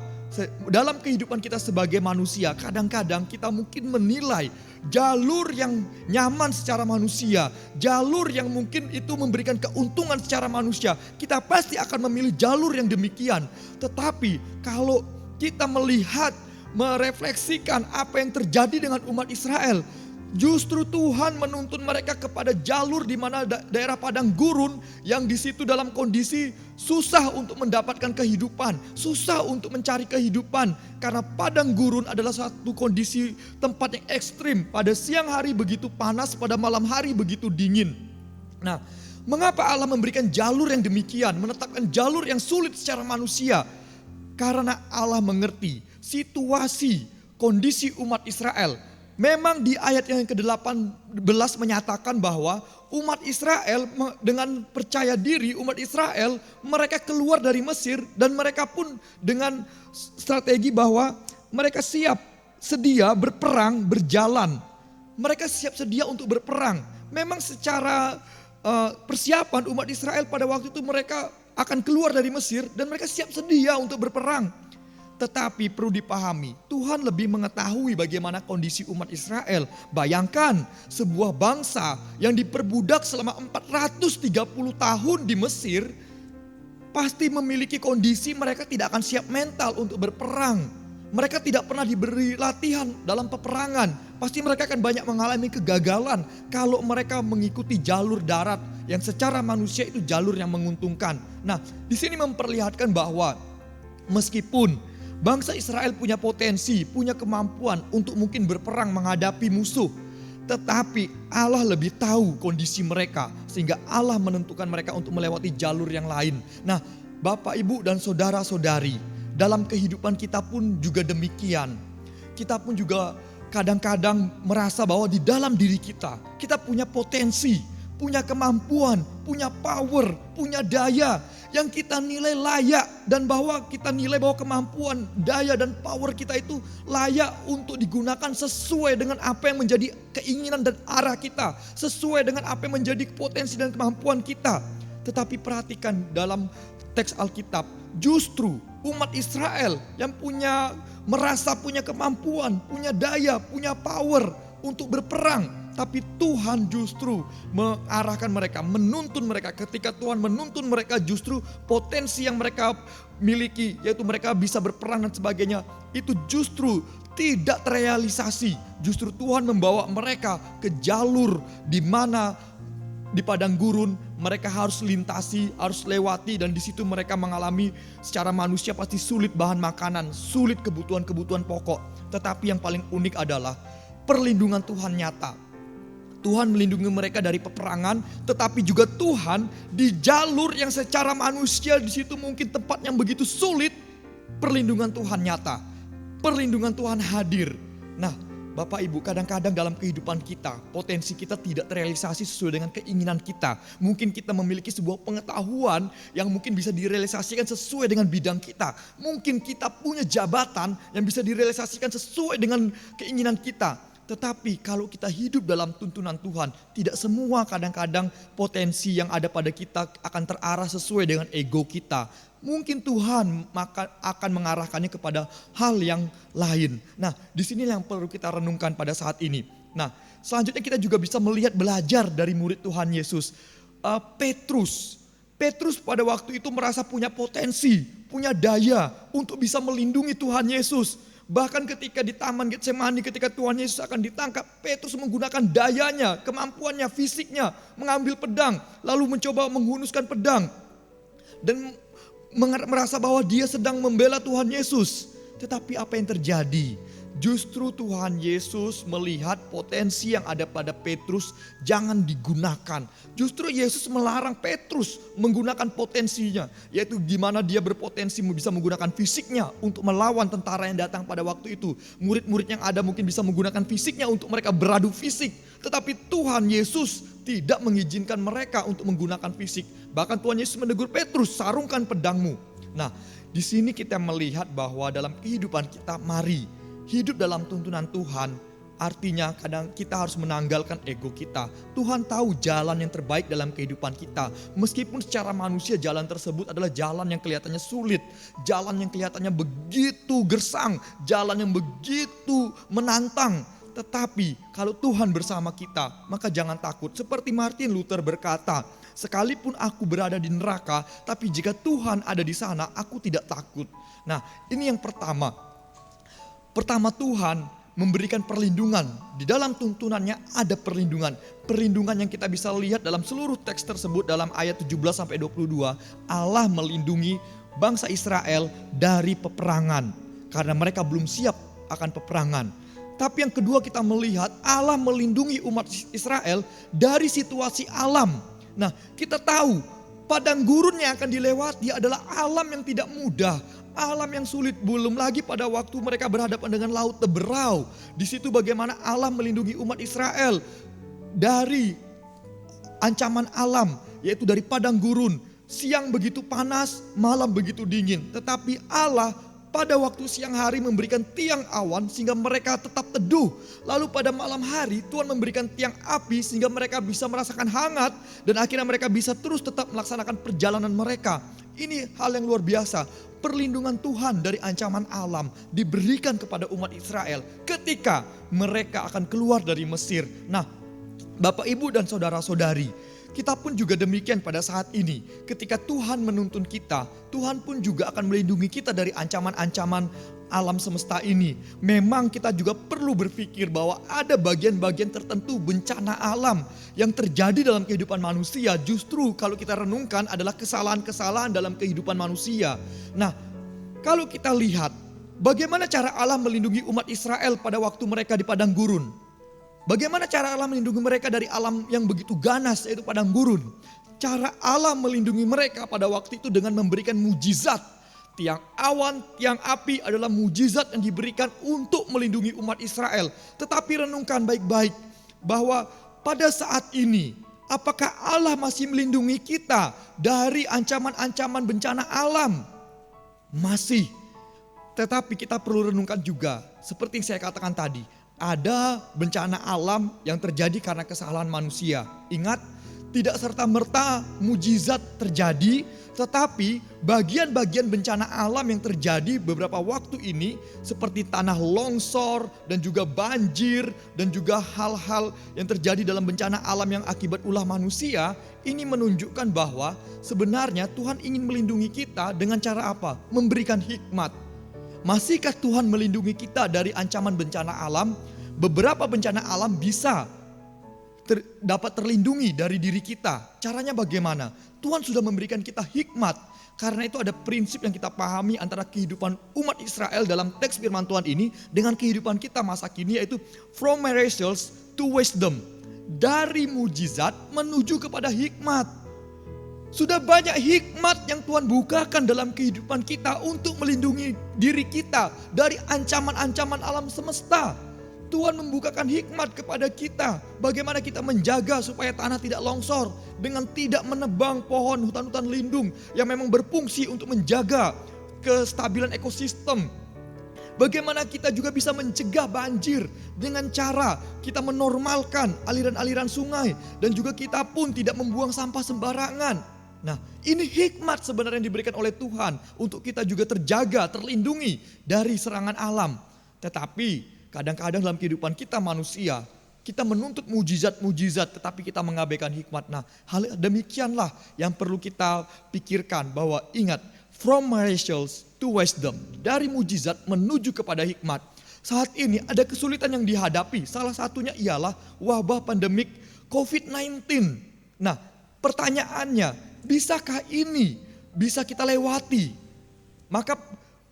dalam kehidupan kita sebagai manusia, kadang-kadang kita mungkin menilai jalur yang nyaman secara manusia, jalur yang mungkin itu memberikan keuntungan secara manusia, kita pasti akan memilih jalur yang demikian. Tetapi kalau kita melihat, merefleksikan apa yang terjadi dengan umat Israel, justru Tuhan menuntun mereka kepada jalur di mana daerah padang gurun, yang di situ dalam kondisi susah untuk mendapatkan kehidupan, susah untuk mencari kehidupan, karena padang gurun adalah satu kondisi tempat yang ekstrim. Pada siang hari begitu panas, pada malam hari begitu dingin. Nah, mengapa Allah memberikan jalur yang demikian, menetapkan jalur yang sulit secara manusia? Karena Allah mengerti situasi, kondisi umat Israel. Memang di ayat yang ke-18 menyatakan bahwa umat Israel dengan percaya diri, umat Israel mereka keluar dari Mesir, dan mereka pun dengan strategi bahwa mereka siap sedia berperang, berjalan. Mereka siap sedia untuk berperang. Memang secara persiapan umat Israel pada waktu itu mereka akan keluar dari Mesir dan mereka siap sedia untuk berperang. Tetapi perlu dipahami, Tuhan lebih mengetahui bagaimana kondisi umat Israel. Bayangkan sebuah bangsa yang diperbudak selama 430 tahun di Mesir, pasti memiliki kondisi mereka tidak akan siap mental untuk berperang. Mereka tidak pernah diberi latihan dalam peperangan. Pasti mereka akan banyak mengalami kegagalan kalau mereka mengikuti jalur darat yang secara manusia itu jalur yang menguntungkan. Nah, di sini memperlihatkan bahwa meskipun bangsa Israel punya potensi, punya kemampuan untuk mungkin berperang menghadapi musuh, tetapi Allah lebih tahu kondisi mereka, sehingga Allah menentukan mereka untuk melewati jalur yang lain. Nah, Bapak, Ibu, dan saudara-saudari, dalam kehidupan kita pun juga demikian. Kita pun juga kadang-kadang merasa bahwa di dalam diri kita punya potensi, punya kemampuan, punya power, punya daya yang kita nilai layak, dan bahwa kita nilai bahwa kemampuan, daya, dan power kita itu layak untuk digunakan sesuai dengan apa yang menjadi keinginan dan arah kita, sesuai dengan apa yang menjadi potensi dan kemampuan kita. Tetapi perhatikan dalam teks Alkitab, justru umat Israel yang merasa punya kemampuan, punya daya, punya power untuk berperang. Tapi Tuhan justru mengarahkan mereka, menuntun mereka. Ketika Tuhan menuntun mereka, justru potensi yang mereka miliki, yaitu mereka bisa berperang dan sebagainya, itu justru tidak terrealisasi. Justru Tuhan membawa mereka ke jalur di mana di padang gurun, mereka harus lintasi, harus lewati, dan di situ mereka mengalami secara manusia pasti sulit bahan makanan, sulit kebutuhan-kebutuhan pokok. Tetapi yang paling unik adalah perlindungan Tuhan nyata. Tuhan melindungi mereka dari peperangan, tetapi juga Tuhan di jalur yang secara manusia di situ mungkin tempat yang begitu sulit, perlindungan Tuhan nyata, perlindungan Tuhan hadir. Nah, Bapak Ibu, kadang-kadang dalam kehidupan kita, potensi kita tidak terrealisasi sesuai dengan keinginan kita. Mungkin kita memiliki sebuah pengetahuan yang mungkin bisa direalisasikan sesuai dengan bidang kita. Mungkin kita punya jabatan yang bisa direalisasikan sesuai dengan keinginan kita. Tetapi kalau kita hidup dalam tuntunan Tuhan, tidak semua kadang-kadang potensi yang ada pada kita akan terarah sesuai dengan ego kita. Mungkin Tuhan akan mengarahkannya kepada hal yang lain. Nah, di sini yang perlu kita renungkan pada saat ini. Nah, selanjutnya kita juga bisa melihat belajar dari murid Tuhan Yesus. Petrus pada waktu itu merasa punya potensi, punya daya untuk bisa melindungi Tuhan Yesus. Bahkan ketika di Taman Getsemani, ketika Tuhan Yesus akan ditangkap, Petrus menggunakan dayanya, kemampuannya, fisiknya, mengambil pedang, lalu mencoba menghunuskan pedang. Dan merasa bahwa dia sedang membela Tuhan Yesus. Tetapi apa yang terjadi? Justru Tuhan Yesus melihat potensi yang ada pada Petrus jangan digunakan. Justru Yesus melarang Petrus menggunakan potensinya, yaitu gimana dia berpotensi bisa menggunakan fisiknya untuk melawan tentara yang datang pada waktu itu. Murid-murid yang ada mungkin bisa menggunakan fisiknya untuk mereka beradu fisik. Tetapi Tuhan Yesus tidak mengizinkan mereka untuk menggunakan fisik. Bahkan Tuhan Yesus menegur Petrus, sarungkan pedangmu. Nah, di sini kita melihat bahwa dalam kehidupan kita, mari hidup dalam tuntunan Tuhan. Artinya kadang kita harus menanggalkan ego kita. Tuhan tahu jalan yang terbaik dalam kehidupan kita. Meskipun secara manusia jalan tersebut adalah jalan yang kelihatannya sulit. Jalan yang kelihatannya begitu gersang. Jalan yang begitu menantang. Tetapi kalau Tuhan bersama kita, maka jangan takut. Seperti Martin Luther berkata, sekalipun aku berada di neraka, tapi jika Tuhan ada di sana, aku tidak takut. Nah, ini yang pertama. Pertama, Tuhan memberikan perlindungan. Di dalam tuntunannya ada perlindungan. Perlindungan yang kita bisa lihat dalam seluruh teks tersebut dalam ayat 17-22. Allah melindungi bangsa Israel dari peperangan. Karena mereka belum siap akan peperangan. Tapi yang kedua kita melihat Allah melindungi umat Israel dari situasi alam. Nah, kita tahu padang gurun yang akan dilewati adalah alam yang tidak mudah. Alam yang sulit, belum lagi pada waktu mereka berhadapan dengan laut Teberau. Di situ bagaimana Allah melindungi umat Israel dari ancaman alam, yaitu dari padang gurun. Siang begitu panas, malam begitu dingin. Tetapi Allah pada waktu siang hari memberikan tiang awan sehingga mereka tetap teduh. Lalu pada malam hari Tuhan memberikan tiang api sehingga mereka bisa merasakan hangat. Dan akhirnya mereka bisa terus tetap melaksanakan perjalanan mereka. Ini hal yang luar biasa. Perlindungan Tuhan dari ancaman alam diberikan kepada umat Israel ketika mereka akan keluar dari Mesir. Nah, Bapak, Ibu, dan saudara-saudari, kita pun juga demikian pada saat ini. Ketika Tuhan menuntun kita, Tuhan pun juga akan melindungi kita dari ancaman-ancaman alam semesta ini. Memang kita juga perlu berpikir bahwa ada bagian-bagian tertentu bencana alam yang terjadi dalam kehidupan manusia. Justru kalau kita renungkan adalah kesalahan-kesalahan dalam kehidupan manusia. Nah, kalau kita lihat bagaimana cara Allah melindungi umat Israel pada waktu mereka di padang gurun. Bagaimana cara Allah melindungi mereka dari alam yang begitu ganas, yaitu padang gurun. Cara Allah melindungi mereka pada waktu itu dengan memberikan mujizat. Tiang awan, tiang api adalah mujizat yang diberikan untuk melindungi umat Israel. Tetapi renungkan baik-baik bahwa pada saat ini, apakah Allah masih melindungi kita dari ancaman-ancaman bencana alam? Masih. Tetapi kita perlu renungkan juga, seperti yang saya katakan tadi, ada bencana alam yang terjadi karena kesalahan manusia. Ingat, tidak serta-merta mujizat terjadi, tetapi bagian-bagian bencana alam yang terjadi beberapa waktu ini seperti tanah longsor dan juga banjir dan juga hal-hal yang terjadi dalam bencana alam yang akibat ulah manusia, ini menunjukkan bahwa sebenarnya Tuhan ingin melindungi kita dengan cara apa? Memberikan hikmat. Masihkah Tuhan melindungi kita dari ancaman bencana alam? Beberapa bencana alam bisa dapat terlindungi dari diri kita. Caranya bagaimana? Tuhan sudah memberikan kita hikmat. Karena itu ada prinsip yang kita pahami antara kehidupan umat Israel dalam teks firman Tuhan ini dengan kehidupan kita masa kini, yaitu from miracles to wisdom. Dari mujizat menuju kepada hikmat. Sudah banyak hikmat yang Tuhan bukakan dalam kehidupan kita untuk melindungi diri kita dari ancaman-ancaman alam semesta. Tuhan membukakan hikmat kepada kita. Bagaimana kita menjaga supaya tanah tidak longsor dengan tidak menebang pohon hutan-hutan lindung yang memang berfungsi untuk menjaga kestabilan ekosistem. Bagaimana kita juga bisa mencegah banjir dengan cara kita menormalkan aliran-aliran sungai. Dan juga kita pun tidak membuang sampah sembarangan. Nah, ini hikmat sebenarnya yang diberikan oleh Tuhan untuk kita juga terjaga, terlindungi dari serangan alam. Tetapi kadang-kadang dalam kehidupan kita manusia, kita menuntut mujizat-mujizat tetapi kita mengabaikan hikmat. Nah, hal demikianlah yang perlu kita pikirkan, bahwa ingat, from miracles to wisdom, dari mujizat menuju kepada hikmat. Saat ini ada kesulitan yang dihadapi, salah satunya ialah wabah pandemik COVID-19. Nah, pertanyaannya, bisakah ini bisa kita lewati? Maka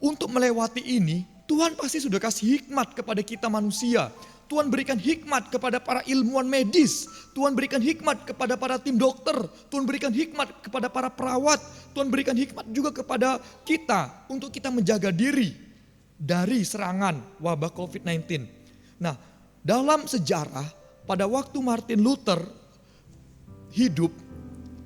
untuk melewati ini, Tuhan pasti sudah kasih hikmat kepada kita manusia. Tuhan berikan hikmat kepada para ilmuwan medis. Tuhan berikan hikmat kepada para tim dokter. Tuhan berikan hikmat kepada para perawat. Tuhan berikan hikmat juga kepada kita untuk kita menjaga diri dari serangan wabah COVID-19. Nah, dalam sejarah pada waktu Martin Luther hidup,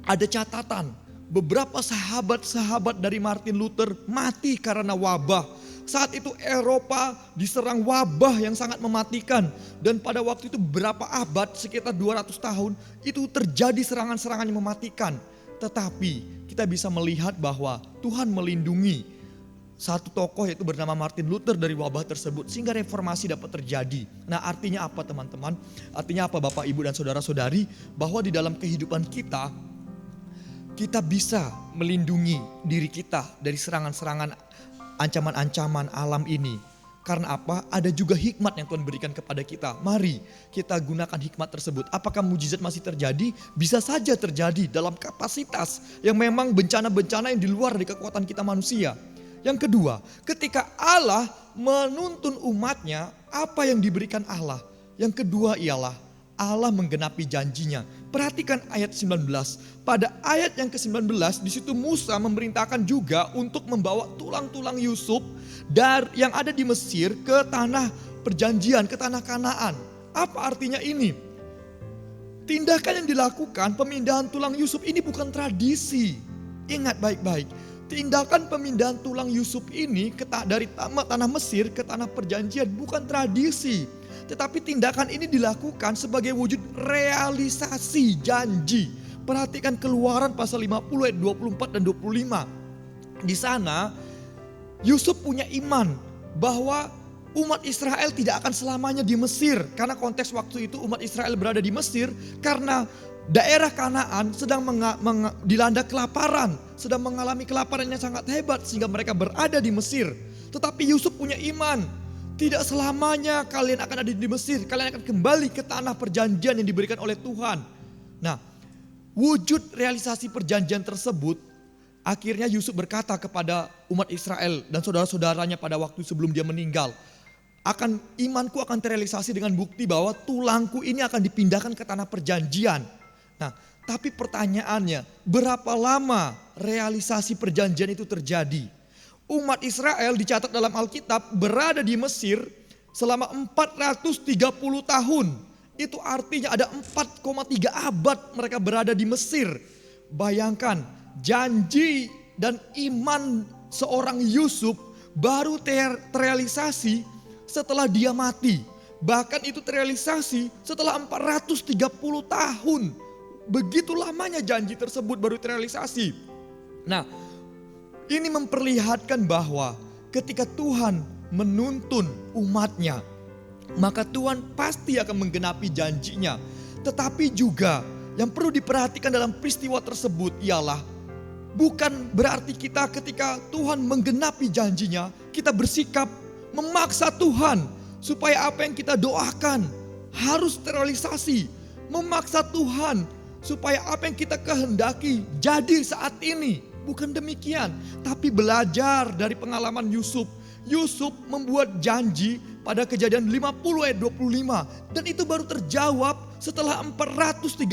ada catatan beberapa sahabat-sahabat dari Martin Luther mati karena wabah. Saat itu Eropa diserang wabah yang sangat mematikan. Dan pada waktu itu beberapa abad, sekitar 200 tahun, itu terjadi serangan-serangan yang mematikan. Tetapi kita bisa melihat bahwa Tuhan melindungi satu tokoh, yaitu bernama Martin Luther, dari wabah tersebut. Sehingga reformasi dapat terjadi. Nah, artinya apa teman-teman? Artinya apa Bapak, Ibu, dan saudara-saudari? Bahwa di dalam kehidupan kita bisa melindungi diri kita dari serangan-serangan, ancaman-ancaman alam ini. Karena apa? Ada juga hikmat yang Tuhan berikan kepada kita. Mari kita gunakan hikmat tersebut. Apakah mujizat masih terjadi? Bisa saja terjadi dalam kapasitas yang memang bencana-bencana yang di luar dari kekuatan kita manusia. Yang kedua, ketika Allah menuntun umatnya, apa yang diberikan Allah? Yang kedua ialah Allah menggenapi janjinya. Perhatikan ayat 19. Pada ayat yang ke-19 di situ Musa memerintahkan juga untuk membawa tulang-tulang Yusuf yang ada di Mesir ke tanah perjanjian, ke tanah Kanaan. Apa artinya ini? Tindakan yang dilakukan pemindahan tulang Yusuf ini bukan tradisi. Ingat baik-baik. Tindakan pemindahan tulang Yusuf ini dari tanah Mesir ke tanah perjanjian bukan tradisi. Tetapi tindakan ini dilakukan sebagai wujud realisasi janji. Perhatikan Keluaran pasal 50 ayat 24 dan 25. Di sana Yusuf punya iman bahwa umat Israel tidak akan selamanya di Mesir. Karena konteks waktu itu umat Israel berada di Mesir karena daerah Kanaan sedang dilanda kelaparan. Sedang mengalami kelaparan yang sangat hebat sehingga mereka berada di Mesir. Tetapi Yusuf punya iman. Tidak selamanya kalian akan ada di Mesir. Kalian akan kembali ke tanah perjanjian yang diberikan oleh Tuhan. Nah, wujud realisasi perjanjian tersebut, akhirnya Yusuf berkata kepada umat Israel dan saudara-saudaranya pada waktu sebelum dia meninggal, imanku akan terrealisasi dengan bukti bahwa tulangku ini akan dipindahkan ke tanah perjanjian. Nah, tapi pertanyaannya, berapa lama realisasi perjanjian itu terjadi? Umat Israel dicatat dalam Alkitab berada di Mesir selama 430 tahun. Itu artinya ada 4,3 abad mereka berada di Mesir. Bayangkan, janji dan iman seorang Yusuf baru terrealisasi setelah dia mati. Bahkan itu terrealisasi setelah 430 tahun. Begitu lamanya janji tersebut baru terrealisasi. Nah, ini memperlihatkan bahwa ketika Tuhan menuntun umatnya, maka Tuhan pasti akan menggenapi janjinya. Tetapi juga yang perlu diperhatikan dalam peristiwa tersebut ialah bukan berarti kita ketika Tuhan menggenapi janjinya, kita bersikap memaksa Tuhan supaya apa yang kita doakan harus terrealisasi. memaksa Tuhan supaya apa yang kita kehendaki jadi saat ini. Bukan demikian, tapi belajar dari pengalaman Yusuf. Yusuf membuat janji pada Kejadian 50 ayat 25. Dan itu baru terjawab setelah 430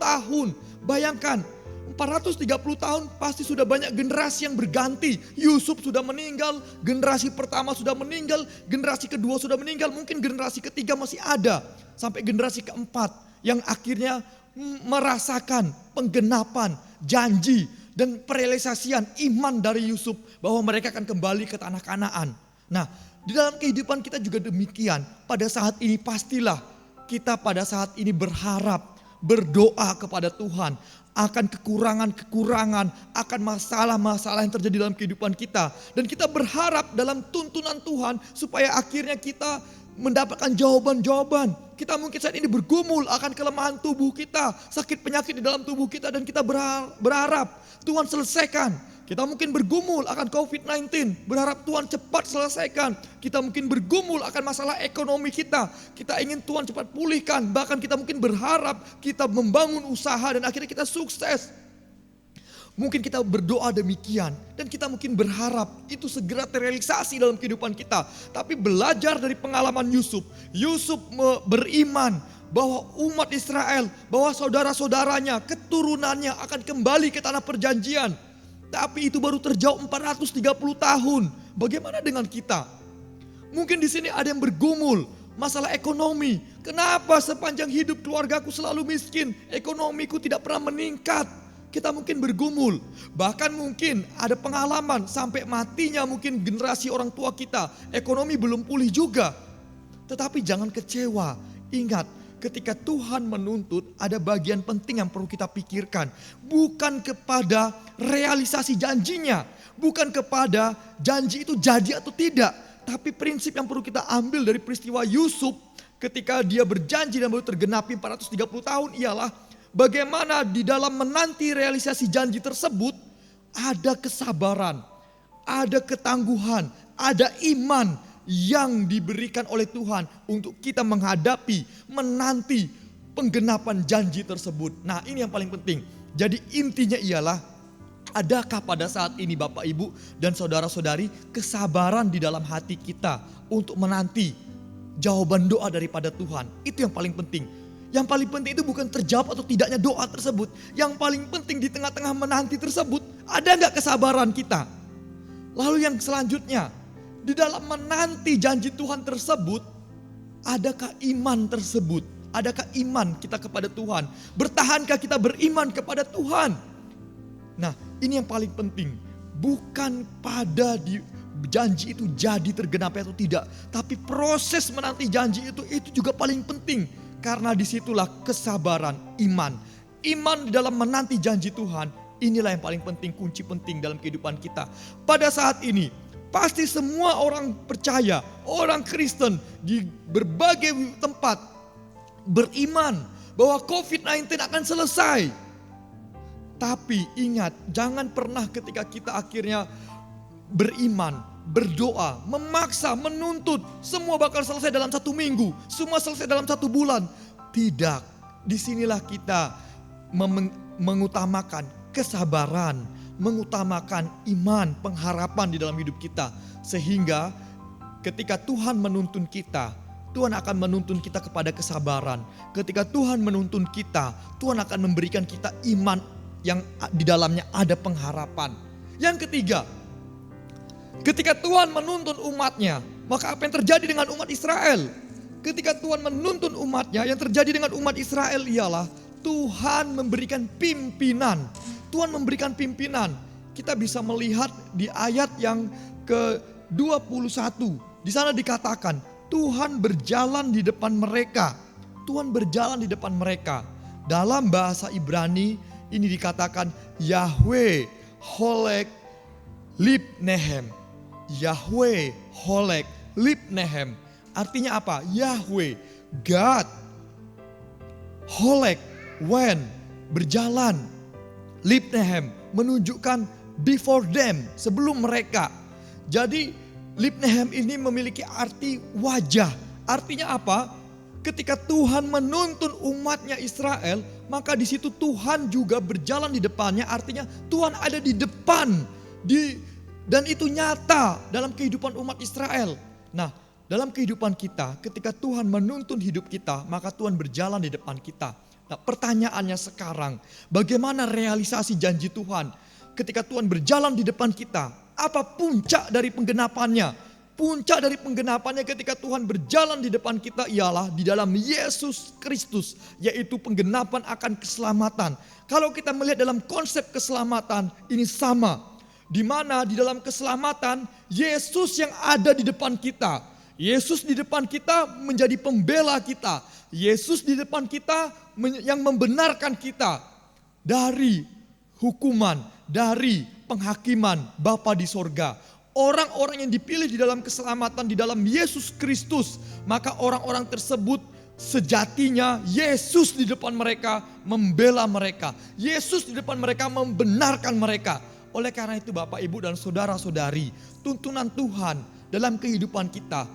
tahun. Bayangkan, 430 tahun pasti sudah banyak generasi yang berganti. Yusuf sudah meninggal, generasi pertama sudah meninggal, generasi kedua sudah meninggal, mungkin generasi ketiga masih ada. Sampai generasi keempat yang akhirnya merasakan penggenapan janji dan perealisasian iman dari Yusuf bahwa mereka akan kembali ke tanah Kanaan. Nah, di dalam kehidupan kita juga demikian. Pada saat ini pastilah kita pada saat ini berharap, berdoa kepada Tuhan akan kekurangan-kekurangan, akan masalah-masalah yang terjadi dalam kehidupan kita. Dan kita berharap dalam tuntunan Tuhan supaya akhirnya kita mendapatkan jawaban-jawaban. Kita mungkin saat ini bergumul akan kelemahan tubuh kita, sakit penyakit di dalam tubuh kita, dan kita berharap Tuhan selesaikan. Kita mungkin bergumul akan COVID-19, berharap Tuhan cepat selesaikan. Kita mungkin bergumul akan masalah ekonomi kita, kita ingin Tuhan cepat pulihkan. Bahkan kita mungkin berharap kita membangun usaha dan akhirnya kita sukses. Mungkin kita berdoa demikian dan kita mungkin berharap itu segera terrealisasi dalam kehidupan kita. Tapi belajar dari pengalaman Yusuf. Yusuf beriman bahwa umat Israel, bahwa saudara-saudaranya, keturunannya akan kembali ke tanah perjanjian. Tapi itu baru terjauh 430 tahun. Bagaimana dengan kita? Mungkin di sini ada yang bergumul masalah ekonomi. Kenapa sepanjang hidup keluargaku selalu miskin? Ekonomiku tidak pernah meningkat. Kita mungkin bergumul, bahkan mungkin ada pengalaman sampai matinya mungkin generasi orang tua kita, ekonomi belum pulih juga. Tetapi jangan kecewa, ingat ketika Tuhan menuntut ada bagian penting yang perlu kita pikirkan. Bukan kepada realisasi janjinya, bukan kepada janji itu jadi atau tidak. Tapi prinsip yang perlu kita ambil dari peristiwa Yusuf ketika dia berjanji dan baru tergenapi 430 tahun ialah bagaimana di dalam menanti realisasi janji tersebut ada kesabaran, ada ketangguhan, ada iman yang diberikan oleh Tuhan untuk kita menghadapi, menanti penggenapan janji tersebut. Nah, ini yang paling penting. Jadi intinya ialah adakah pada saat ini Bapak Ibu dan saudara-saudari kesabaran di dalam hati kita untuk menanti jawaban doa daripada Tuhan. Itu yang paling penting. Yang paling penting itu bukan terjawab atau tidaknya doa tersebut. Yang paling penting di tengah-tengah menanti tersebut, ada gak kesabaran kita? Lalu yang selanjutnya, di dalam menanti janji Tuhan tersebut, adakah iman tersebut? Adakah iman kita kepada Tuhan? Bertahankah kita beriman kepada Tuhan? Nah, ini yang paling penting. Bukan pada janji itu jadi tergenapi atau tidak. Tapi proses menanti janji itu juga paling penting. Karena disitulah kesabaran iman. Iman di dalam menanti janji Tuhan. Inilah yang paling penting, kunci penting dalam kehidupan kita. Pada saat ini, pasti semua orang percaya, orang Kristen di berbagai tempat beriman bahwa COVID-19 akan selesai. Tapi ingat, jangan pernah ketika kita akhirnya beriman, berdoa, memaksa, menuntut semua bakal selesai dalam 1 minggu, semua selesai dalam 1 bulan. Tidak, disinilah kita mengutamakan kesabaran, mengutamakan iman, pengharapan di dalam hidup kita. Sehingga ketika Tuhan menuntun kita, Tuhan akan menuntun kita kepada kesabaran. Ketika Tuhan menuntun kita, Tuhan akan memberikan kita iman yang di dalamnya ada pengharapan. Yang ketiga, ketika Tuhan menuntun umatnya, maka apa yang terjadi dengan umat Israel? Ketika Tuhan menuntun umatnya, yang terjadi dengan umat Israel ialah Tuhan memberikan pimpinan. Tuhan memberikan pimpinan. Kita bisa melihat di ayat yang ke-21. Di sana dikatakan, Tuhan berjalan di depan mereka. Tuhan berjalan di depan mereka. Dalam bahasa Ibrani ini dikatakan Yahweh Holek Lipnehem. Yahweh Holek Lipnehem. Artinya apa? Yahweh, God, Holek, when, berjalan. Lipnehem, menunjukkan before them, sebelum mereka. Jadi Lipnehem ini memiliki arti wajah. Artinya apa? ketika Tuhan menuntun umatnya Israel, maka di situ Tuhan juga berjalan di depannya, artinya Tuhan ada di depan. Dan itu nyata dalam kehidupan umat Israel. Nah, dalam kehidupan kita, ketika Tuhan menuntun hidup kita, maka Tuhan berjalan di depan kita. Nah, pertanyaannya sekarang, bagaimana realisasi janji Tuhan? Ketika Tuhan berjalan di depan kita, apa puncak dari penggenapannya? Puncak dari penggenapannya ketika Tuhan berjalan di depan kita ialah di dalam Yesus Kristus, yaitu penggenapan akan keselamatan. Kalau kita melihat dalam konsep keselamatan, ini sama. Di mana di dalam keselamatan, Yesus yang ada di depan kita. Yesus di depan kita menjadi pembela kita. Yesus di depan kita yang membenarkan kita dari hukuman, dari penghakiman Bapa di sorga. Orang-orang yang dipilih di dalam keselamatan di dalam Yesus Kristus, maka orang-orang tersebut sejatinya Yesus di depan mereka membela mereka. Yesus di depan mereka membenarkan mereka. Oleh karena itu Bapak, Ibu, dan saudara-saudari, tuntunan Tuhan dalam kehidupan kita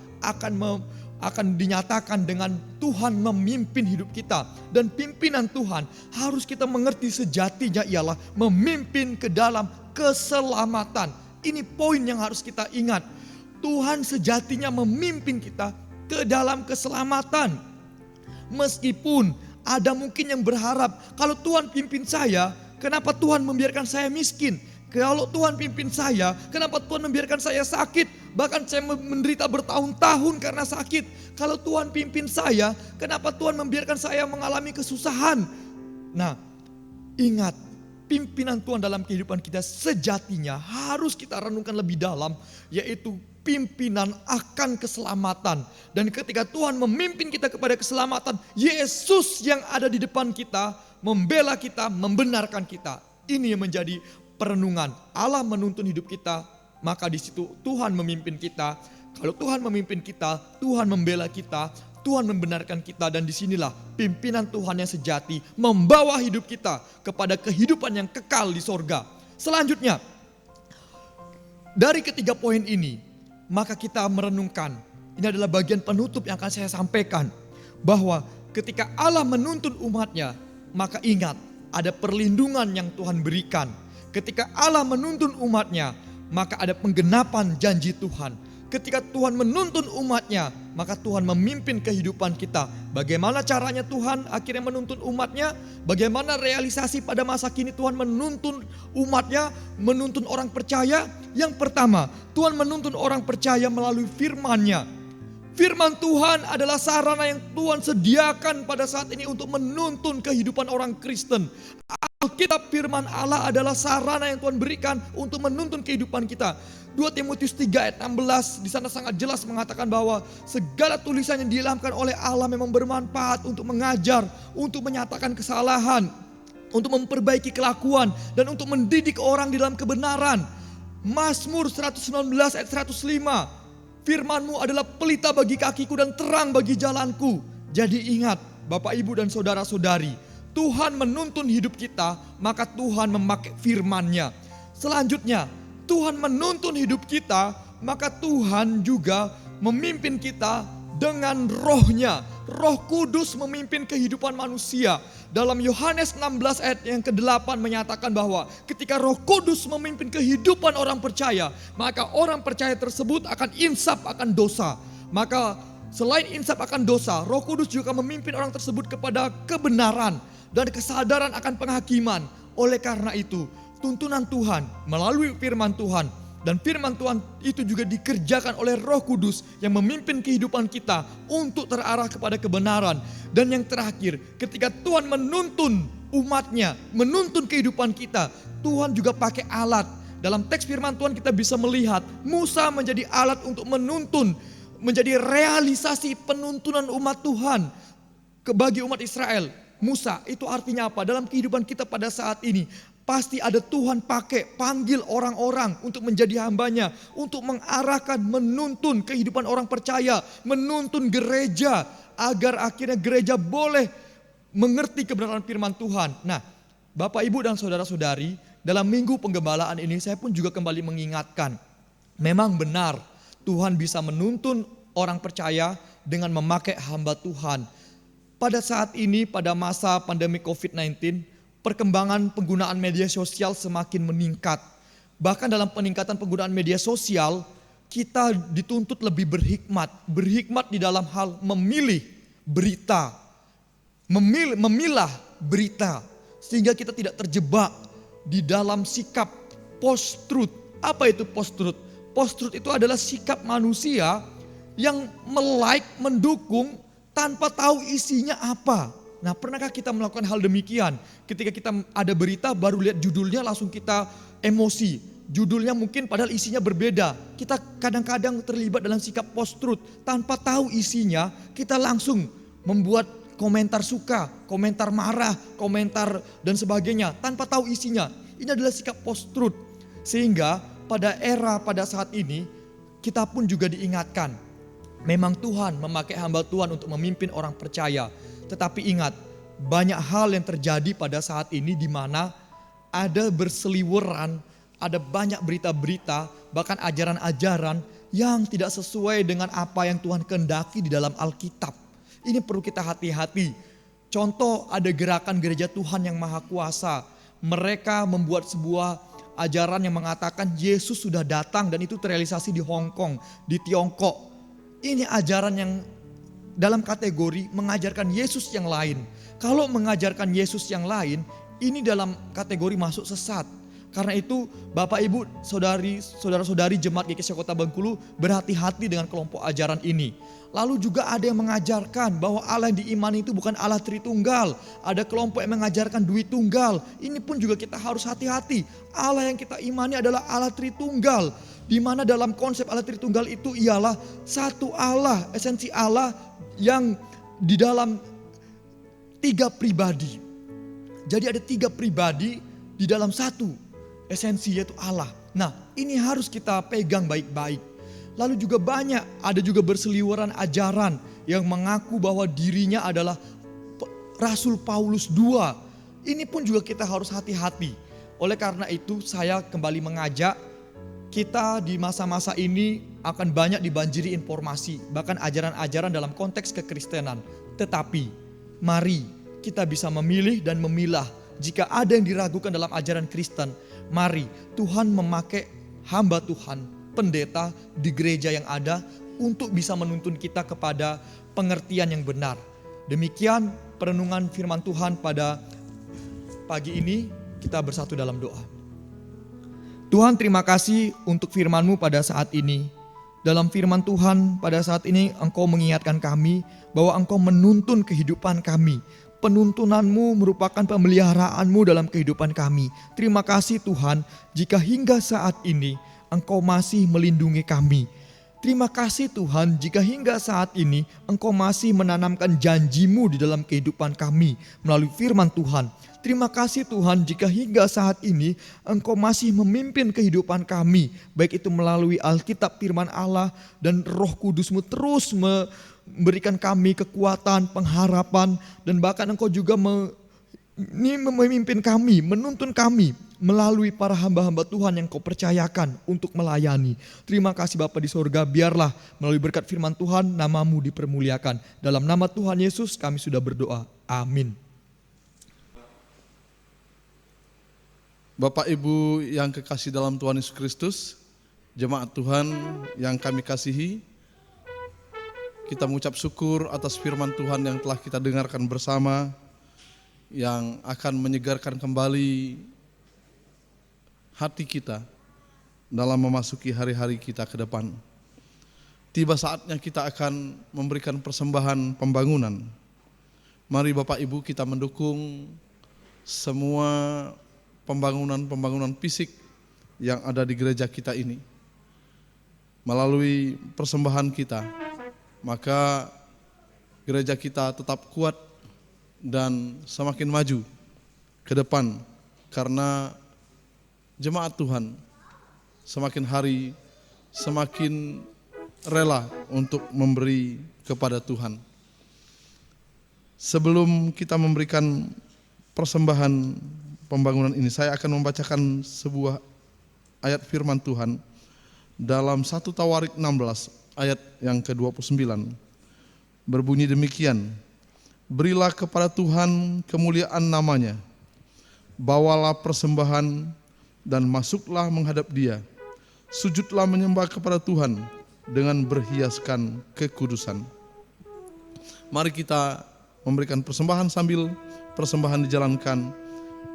akan dinyatakan dengan Tuhan memimpin hidup kita. Dan pimpinan Tuhan harus kita mengerti sejatinya ialah memimpin ke dalam keselamatan. Ini poin yang harus kita ingat. Tuhan sejatinya memimpin kita ke dalam keselamatan. Meskipun ada mungkin yang berharap, kalau Tuhan pimpin saya, kenapa Tuhan membiarkan saya miskin? Kalau Tuhan pimpin saya, kenapa Tuhan membiarkan saya sakit? Bahkan saya menderita bertahun-tahun karena sakit. Kalau Tuhan pimpin saya, kenapa Tuhan membiarkan saya mengalami kesusahan? Nah, ingat, pimpinan Tuhan dalam kehidupan kita sejatinya harus kita renungkan lebih dalam, yaitu pimpinan akan keselamatan. Dan ketika Tuhan memimpin kita kepada keselamatan, Yesus yang ada di depan kita, membela kita, membenarkan kita. Ini yang menjadi perenungan. Allah menuntun hidup kita, maka di situ Tuhan memimpin kita. Kalau Tuhan memimpin kita, Tuhan membela kita, Tuhan membenarkan kita, dan disinilah pimpinan Tuhan yang sejati membawa hidup kita kepada kehidupan yang kekal di sorga. Selanjutnya, dari ketiga poin ini, maka kita merenungkan, ini adalah bagian penutup yang akan saya sampaikan, bahwa ketika Allah menuntun umatnya, maka ingat, ada perlindungan yang Tuhan berikan. Ketika Allah menuntun umatnya, maka ada penggenapan janji Tuhan. Ketika Tuhan menuntun umatnya, maka Tuhan memimpin kehidupan kita. Bagaimana caranya Tuhan akhirnya menuntun umatnya? Bagaimana realisasi pada masa kini Tuhan menuntun umatnya, menuntun orang percaya? Yang pertama, Tuhan menuntun orang percaya melalui firman-Nya. Firman Tuhan adalah sarana yang Tuhan sediakan pada saat ini untuk menuntun kehidupan orang Kristen. Alkitab firman Allah adalah sarana yang Tuhan berikan untuk menuntun kehidupan kita. 2 Timotius 3 ayat 16 di sana sangat jelas mengatakan bahwa segala tulisan yang diilhamkan oleh Allah memang bermanfaat untuk mengajar, untuk menyatakan kesalahan, untuk memperbaiki kelakuan, dan untuk mendidik orang di dalam kebenaran. Mazmur 119 ayat 105. Firman-Mu adalah pelita bagi kakiku dan terang bagi jalanku. Jadi ingat Bapak, Ibu, dan saudara-saudari, Tuhan menuntun hidup kita, maka Tuhan memakai firman-Nya. Selanjutnya, Tuhan menuntun hidup kita, maka Tuhan juga memimpin kita dengan roh-Nya. Roh Kudus memimpin kehidupan manusia. Dalam Yohanes 16 ayat yang ke-8 menyatakan bahwa ketika Roh Kudus memimpin kehidupan orang percaya, maka orang percaya tersebut akan insaf akan dosa. Maka selain insaf akan dosa, Roh Kudus juga memimpin orang tersebut kepada kebenaran dan kesadaran akan penghakiman. Oleh karena itu, tuntunan Tuhan melalui firman Tuhan, dan firman Tuhan itu juga dikerjakan oleh Roh Kudus yang memimpin kehidupan kita untuk terarah kepada kebenaran. Dan yang terakhir, ketika Tuhan menuntun umatnya, menuntun kehidupan kita, Tuhan juga pakai alat. Dalam teks firman Tuhan kita bisa melihat Musa menjadi alat untuk menuntun, menjadi realisasi penuntunan umat Tuhan bagi umat Israel. Musa itu artinya apa? Dalam kehidupan kita pada saat ini, pasti ada Tuhan panggil orang-orang untuk menjadi hambanya, untuk mengarahkan, menuntun kehidupan orang percaya, menuntun gereja, agar akhirnya gereja boleh mengerti kebenaran firman Tuhan. Nah, Bapak, Ibu, dan saudara-saudari, dalam minggu penggembalaan ini saya pun juga kembali mengingatkan, memang benar Tuhan bisa menuntun orang percaya dengan memakai hamba Tuhan. pada saat ini, pada masa pandemi COVID-19, perkembangan penggunaan media sosial semakin meningkat. Bahkan dalam peningkatan penggunaan media sosial, kita dituntut lebih berhikmat. Berhikmat di dalam hal memilih berita, memilah berita, sehingga kita tidak terjebak di dalam sikap post-truth. Apa itu post-truth? Post-truth itu adalah sikap manusia yang melike, mendukung tanpa tahu isinya apa. Nah, pernahkah kita melakukan hal demikian? Ketika kita ada berita baru lihat judulnya langsung kita emosi. Judulnya mungkin padahal isinya berbeda. Kita kadang-kadang terlibat dalam sikap post-truth. Tanpa tahu isinya, kita langsung membuat komentar suka, komentar marah, komentar dan sebagainya. Tanpa tahu isinya. Ini adalah sikap post-truth. Sehingga pada saat ini, kita pun juga diingatkan. Memang Tuhan memakai hamba Tuhan untuk memimpin orang percaya. Tetapi ingat, banyak hal yang terjadi pada saat ini di mana ada berseliweran, ada banyak berita-berita, bahkan ajaran-ajaran yang tidak sesuai dengan apa yang Tuhan kehendaki di dalam Alkitab. Ini perlu kita hati-hati. Contoh, ada gerakan gereja Tuhan yang Maha Kuasa. Mereka membuat sebuah ajaran yang mengatakan Yesus sudah datang dan itu terrealisasi di Hong Kong, di Tiongkok. Ini ajaran yang dalam kategori mengajarkan Yesus yang lain. Kalau mengajarkan Yesus yang lain, ini dalam kategori masuk sesat. Karena itu Bapak Ibu, saudara-saudari Jemaat GKSY Kota Bengkulu berhati-hati dengan kelompok ajaran ini. Lalu juga ada yang mengajarkan bahwa Allah yang diimani itu bukan Allah Tritunggal. Ada kelompok yang mengajarkan Dwi Tunggal. Ini pun juga kita harus hati-hati. Allah yang kita imani adalah Allah Tritunggal. Di mana dalam konsep Allah Tritunggal itu ialah satu Allah, esensi Allah yang di dalam 3 pribadi. Jadi ada 3 pribadi di dalam satu esensi, yaitu Allah. Nah, ini harus kita pegang baik-baik. Lalu juga ada juga berseliweran ajaran yang mengaku bahwa dirinya adalah Rasul Paulus II. Ini pun juga kita harus hati-hati. Oleh karena itu saya kembali mengajak kita di masa-masa ini akan banyak dibanjiri informasi, bahkan ajaran-ajaran dalam konteks kekristenan. Tetapi mari kita bisa memilih dan memilah. Jika ada yang diragukan dalam ajaran Kristen, mari Tuhan memakai hamba Tuhan, pendeta di gereja yang ada untuk bisa menuntun kita kepada pengertian yang benar. Demikian perenungan firman Tuhan pada pagi ini. Kita bersatu dalam doa. Tuhan, terima kasih untuk firman-Mu pada saat ini. Dalam firman Tuhan pada saat ini Engkau mengingatkan kami bahwa Engkau menuntun kehidupan kami. Penuntunan-Mu merupakan pemeliharaan-Mu dalam kehidupan kami. Terima kasih Tuhan jika hingga saat ini Engkau masih melindungi kami. Terima kasih Tuhan jika hingga saat ini Engkau masih menanamkan janji-Mu di dalam kehidupan kami melalui firman Tuhan. Terima kasih Tuhan jika hingga saat ini Engkau masih memimpin kehidupan kami. Baik itu melalui Alkitab firman Allah dan Roh Kudus-Mu terus memberikan kami kekuatan, pengharapan. Dan bahkan Engkau juga memimpin kami, menuntun kami melalui para hamba-hamba Tuhan yang Kau percayakan untuk melayani. Terima kasih Bapa di sorga, biarlah melalui berkat firman Tuhan nama-Mu dipermuliakan. Dalam nama Tuhan Yesus kami sudah berdoa. Amin. Bapak Ibu yang kekasih dalam Tuhan Yesus Kristus, jemaat Tuhan yang kami kasihi, kita mengucap syukur atas firman Tuhan yang telah kita dengarkan bersama, yang akan menyegarkan kembali hati kita dalam memasuki hari-hari kita ke depan. Tiba saatnya kita akan memberikan persembahan pembangunan. Mari Bapak Ibu kita mendukung semua pembangunan fisik yang ada di gereja kita ini. Melalui persembahan kita, maka gereja kita tetap kuat dan semakin maju ke depan, karena jemaat Tuhan semakin hari semakin rela untuk memberi kepada Tuhan. Sebelum kita memberikan persembahan pembangunan ini, saya akan membacakan sebuah ayat firman Tuhan dalam 1 Tawarik 16 ayat yang ke-29. Berbunyi demikian, Berilah kepada Tuhan kemuliaan namanya. Bawalah persembahan dan masuklah menghadap Dia. Sujudlah menyembah kepada Tuhan dengan berhiaskan kekudusan. Mari kita memberikan persembahan sambil persembahan dijalankan.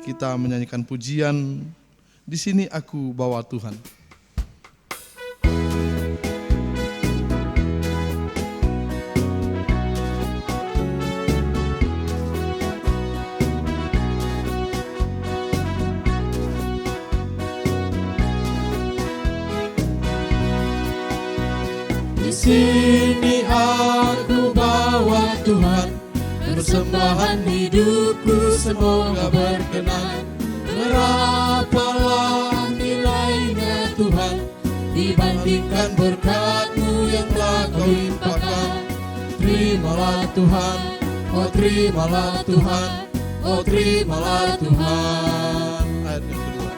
Kita menyanyikan pujian, di sini aku bawa Tuhan. Di sini aku bawa Tuhan, persembahan hidupku semoga berkenan. Berapalah nilainya Tuhan dibandingkan berkat-Mu yang telah Kau limpahkan. Terimalah Tuhan, oh terimalah Tuhan, oh terimalah Tuhan. Ayat yang kedua.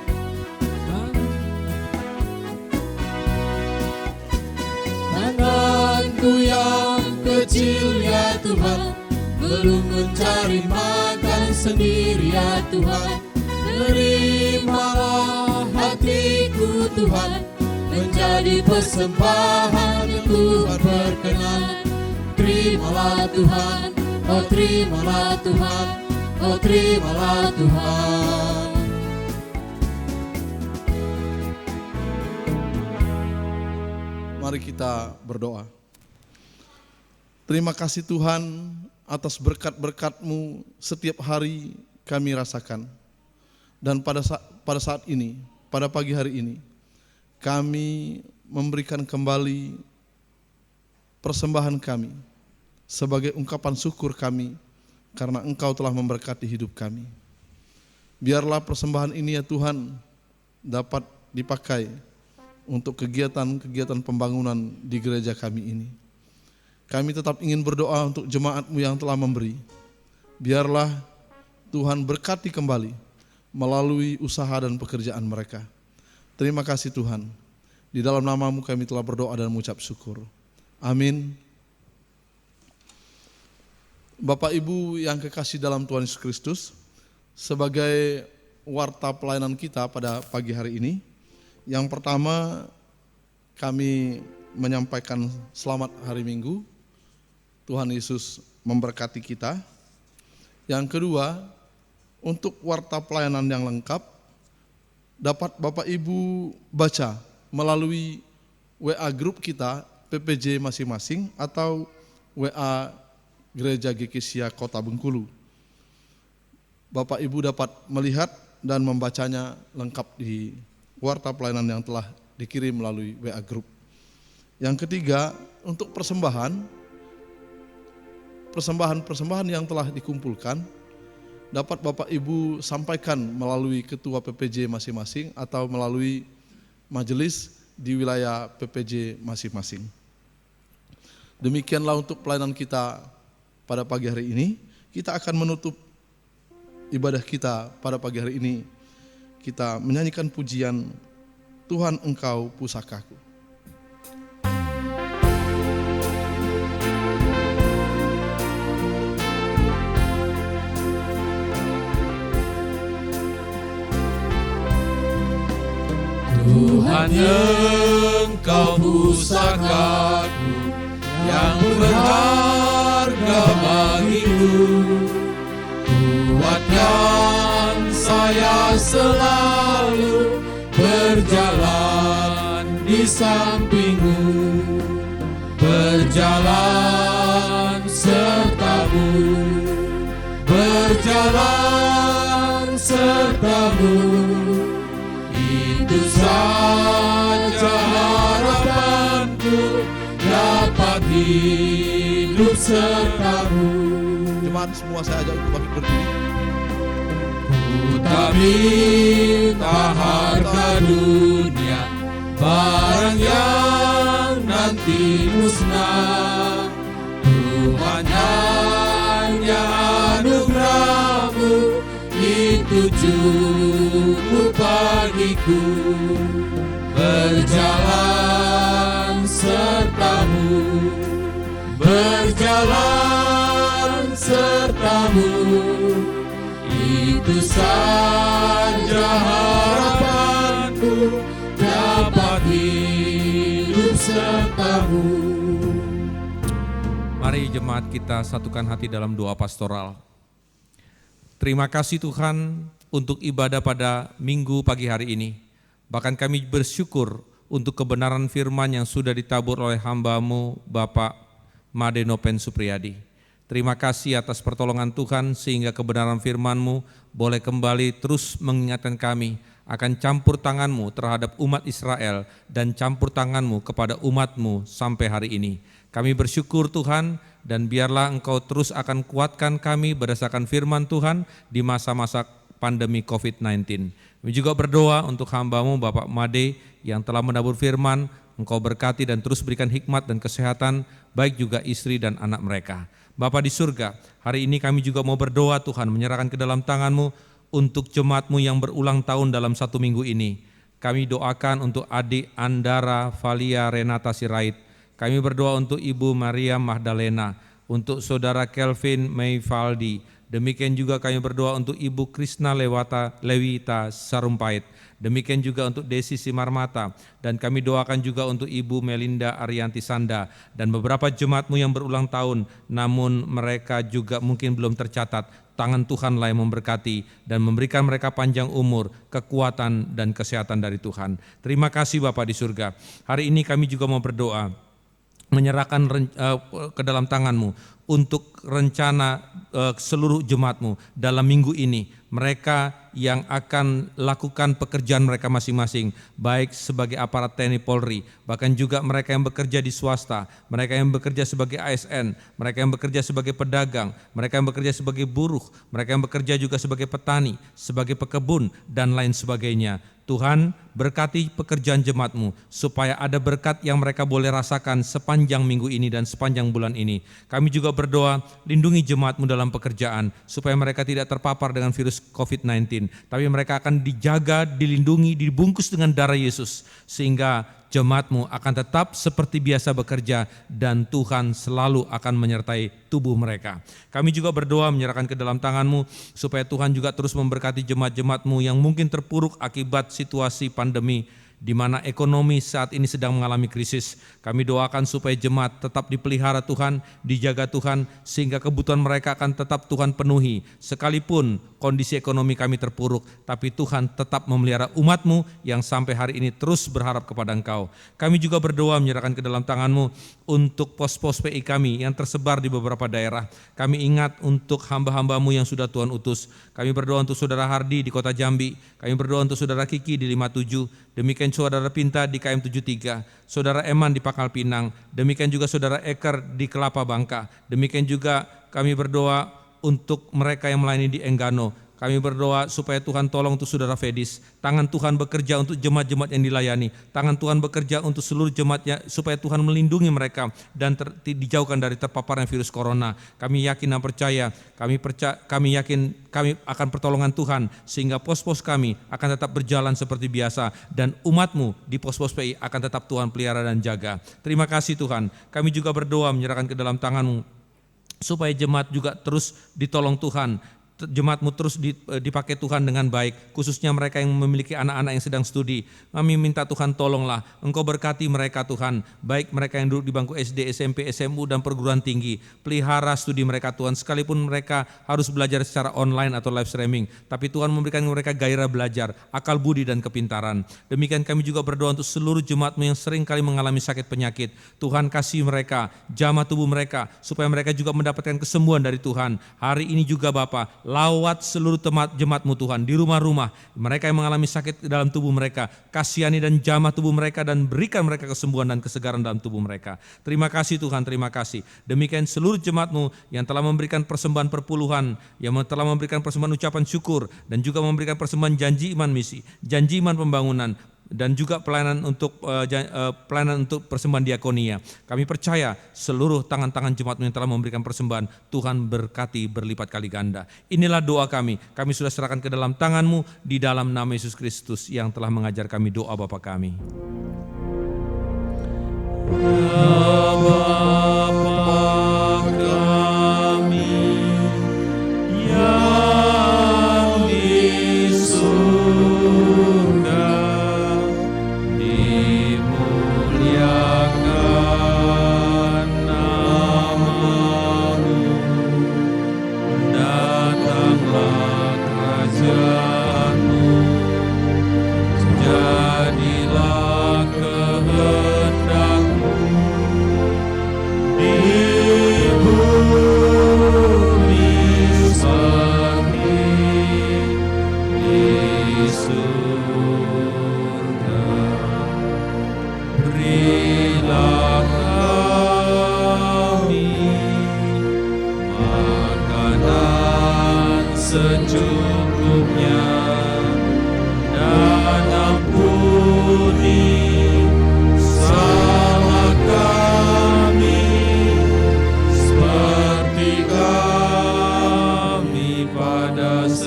Tanganku yang kecil ya Tuhan, belum mencari makan sendiri ya Tuhan. Terimalah hatiku Tuhan, menjadi persembahan yang Tuhan berkenan. Terimalah Tuhan, oh terimalah Tuhan, oh terimalah Tuhan. Mari kita berdoa. Terima kasih Tuhan atas berkat-berkat-Mu setiap hari kami rasakan. Dan pada saat ini, pada pagi hari ini, kami memberikan kembali persembahan kami sebagai ungkapan syukur kami karena Engkau telah memberkati hidup kami. Biarlah persembahan ini ya Tuhan dapat dipakai untuk kegiatan-kegiatan pembangunan di gereja kami ini. Kami tetap ingin berdoa untuk jemaat-Mu yang telah memberi. Biarlah Tuhan berkati kembali melalui usaha dan pekerjaan mereka. Terima kasih Tuhan. Di dalam nama-Mu kami telah berdoa dan mengucap syukur. Amin. Bapak Ibu yang kekasih dalam Tuhan Yesus Kristus, sebagai warta pelayanan kita pada pagi hari ini, yang pertama kami menyampaikan selamat hari Minggu. Tuhan Yesus memberkati kita. Yang kedua, untuk warta pelayanan yang lengkap dapat Bapak Ibu baca melalui WA grup kita PPJ masing-masing atau WA Gereja GKSIA Kota Bengkulu. Bapak Ibu dapat melihat dan membacanya lengkap di warta pelayanan yang telah dikirim melalui WA Group. Yang ketiga, untuk persembahan yang telah dikumpulkan dapat Bapak Ibu sampaikan melalui ketua PPJ masing-masing atau melalui majelis di wilayah PPJ masing-masing. Demikianlah untuk pelayanan kita pada pagi hari ini. Kita akan menutup ibadah kita pada pagi hari ini. Kita menyanyikan pujian Tuhan Engkau Pusakaku. Tuhan Engkau pusakaku yang berharga bagiku. Kuatkan saya selalu berjalan di samping-Mu, berjalan serta-Mu, berjalan serta-Mu. Itu saja harapanku, dapat hidup serta-Mu. Jemaat semua saya ajak untuk bangkit berdiri. Ku tak minta harta dunia, barang yang nanti musnah. Tuhan hanya anugerah-Mu, itu cukup bagiku. Berjalan serta-Mu, berjalan sertamu. Itu saja harapanku, dapat hidup sertamu. Mari jemaat kita satukan hati dalam doa pastoral. Terima kasih Tuhan untuk ibadah pada minggu pagi hari ini. Bahkan kami bersyukur untuk kebenaran firman yang sudah ditabur oleh hamba-Mu Bapak Made Nopen Supriyadi. Terima kasih atas pertolongan Tuhan sehingga kebenaran firman-Mu boleh kembali terus mengingatkan kami akan campur tangan-Mu terhadap umat Israel dan campur tangan-Mu kepada umat-Mu sampai hari ini. Kami bersyukur Tuhan, dan biarlah Engkau terus akan kuatkan kami berdasarkan firman Tuhan di masa-masa pandemi COVID-19. Kami juga berdoa untuk hamba-Mu Bapak Made yang telah menabur firman, Engkau berkati dan terus berikan hikmat dan kesehatan, baik juga istri dan anak mereka. Bapa di surga, hari ini kami juga mau berdoa Tuhan, menyerahkan ke dalam tangan-Mu untuk jemaat-Mu yang berulang tahun dalam 1 minggu ini. Kami doakan untuk adik Andara Valia Renata Sirait. Kami berdoa untuk Ibu Maria Magdalena, untuk Saudara Kelvin Mayvaldi. Demikian juga kami berdoa untuk Ibu Krishna Lewita Sarumpait. Demikian juga untuk Desi Simarmata. Dan kami doakan juga untuk Ibu Melinda Arianti Sanda. Dan beberapa jemaat-Mu yang berulang tahun, namun mereka juga mungkin belum tercatat. Tangan Tuhanlah yang memberkati dan memberikan mereka panjang umur, kekuatan dan kesehatan dari Tuhan. Terima kasih Bapa di surga. Hari ini kami juga mau berdoa, menyerahkan ke dalam tangan-Mu untuk rencana seluruh jemaat-Mu dalam minggu ini. Mereka yang akan lakukan pekerjaan mereka masing-masing, baik sebagai aparat TNI Polri, bahkan juga mereka yang bekerja di swasta, mereka yang bekerja sebagai ASN, mereka yang bekerja sebagai pedagang, mereka yang bekerja sebagai buruh, mereka yang bekerja juga sebagai petani, sebagai pekebun, dan lain sebagainya. Tuhan, berkati pekerjaan jemaat-Mu supaya ada berkat yang mereka boleh rasakan sepanjang minggu ini dan sepanjang bulan ini. Kami juga berdoa, lindungi jemaat-Mu dalam pekerjaan supaya mereka tidak terpapar dengan virus COVID-19, tapi mereka akan dijaga, dilindungi, dibungkus dengan darah Yesus, sehingga jemaat-Mu akan tetap seperti biasa bekerja dan Tuhan selalu akan menyertai tubuh mereka. Kami juga berdoa menyerahkan ke dalam tangan-Mu supaya Tuhan juga terus memberkati jemaat-jemaat-Mu yang mungkin terpuruk akibat situasi pandemi, di mana ekonomi saat ini sedang mengalami krisis. Kami doakan supaya jemaat tetap dipelihara Tuhan, dijaga Tuhan, sehingga kebutuhan mereka akan tetap Tuhan penuhi. Sekalipun kondisi ekonomi kami terpuruk, tapi Tuhan tetap memelihara umat-Mu yang sampai hari ini terus berharap kepada Engkau. Kami juga berdoa menyerahkan ke dalam tangan-Mu untuk pos-pos PI kami yang tersebar di beberapa daerah. Kami ingat untuk hamba-hamba-Mu yang sudah Tuhan utus. Kami berdoa untuk Saudara Hardi di Kota Jambi, kami berdoa untuk Saudara Kiki di 57, demikian Saudara Pinta di KM 73, Saudara Eman di Pangkal Pinang, demikian juga Saudara Eker di Kelapa Bangka, demikian juga kami berdoa untuk mereka yang melayani di Enggano. Kami berdoa supaya Tuhan tolong untuk Saudara Fedis. Tangan Tuhan bekerja untuk jemaat-jemaat yang dilayani. Tangan Tuhan bekerja untuk seluruh jemaatnya supaya Tuhan melindungi mereka dan dijauhkan dari terpaparnya virus corona. Kami yakin dan percaya, kami yakin kami akan pertolongan Tuhan sehingga pos-pos kami akan tetap berjalan seperti biasa dan umat-Mu di pos-pos PI akan tetap Tuhan pelihara dan jaga. Terima kasih Tuhan. Kami juga berdoa menyerahkan ke dalam tangan-Mu supaya jemaat juga terus ditolong Tuhan. Jemaat-Mu terus dipakai Tuhan dengan baik, khususnya mereka yang memiliki anak-anak yang sedang studi. Kami minta Tuhan tolonglah, Engkau berkati mereka Tuhan, baik mereka yang duduk di bangku SD, SMP, SMU dan perguruan tinggi. Pelihara studi mereka Tuhan, sekalipun mereka harus belajar secara online atau live streaming, tapi Tuhan memberikan mereka gairah belajar, akal budi dan kepintaran. Demikian kami juga berdoa untuk seluruh jemaat-Mu yang sering kali mengalami sakit penyakit. Tuhan kasih mereka, jamah tubuh mereka, supaya mereka juga mendapatkan kesembuhan dari Tuhan. Hari ini juga Bapa, lawat seluruh jemaat-Mu Tuhan di rumah-rumah, mereka yang mengalami sakit dalam tubuh mereka, kasihani dan jamah tubuh mereka dan berikan mereka kesembuhan dan kesegaran dalam tubuh mereka. Terima kasih Tuhan, terima kasih. Demikian seluruh jemaat-Mu yang telah memberikan persembahan perpuluhan, yang telah memberikan persembahan ucapan syukur dan juga memberikan persembahan janji iman misi, janji iman pembangunan, dan juga pelayanan untuk persembahan diakonia. Kami percaya seluruh tangan-tangan jemaat yang telah memberikan persembahan, Tuhan berkati berlipat kali ganda. Inilah doa kami sudah serahkan ke dalam tangan-Mu di dalam nama Yesus Kristus yang telah mengajar kami doa Bapa kami. Ya Bapa kami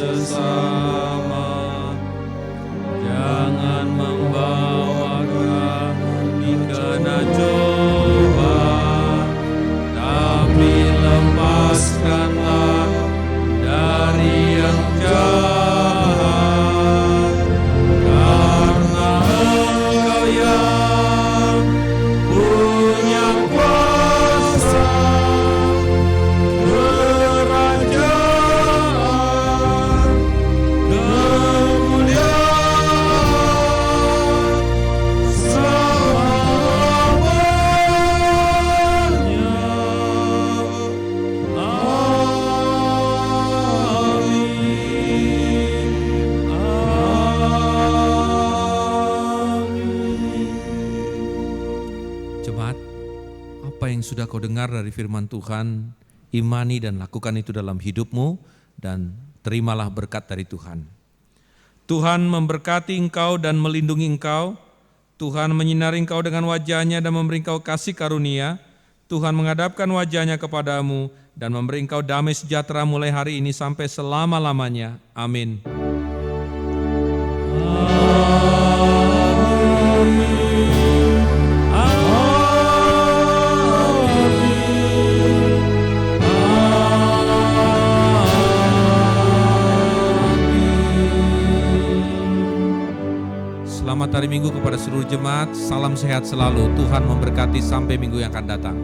sesama. Jangan membawa kami kena coba, tapi lepaskanlah dari yang jahat. Karena Engkau yang punya kuasa, kerajaan, kemuliaan selamanya. Jemaat, apa yang sudah kau dengar dari firman Tuhan, imani dan lakukan itu dalam hidupmu, dan terimalah berkat dari Tuhan. Tuhan memberkati engkau dan melindungi engkau. Tuhan menyinari engkau dengan wajah-Nya dan memberi engkau kasih karunia. Tuhan menghadapkan wajah-Nya kepadamu dan memberi engkau damai sejahtera mulai hari ini sampai selama-lamanya. Amin. Selamat hari Minggu kepada seluruh jemaat. Salam sehat selalu. Tuhan memberkati sampai minggu yang akan datang.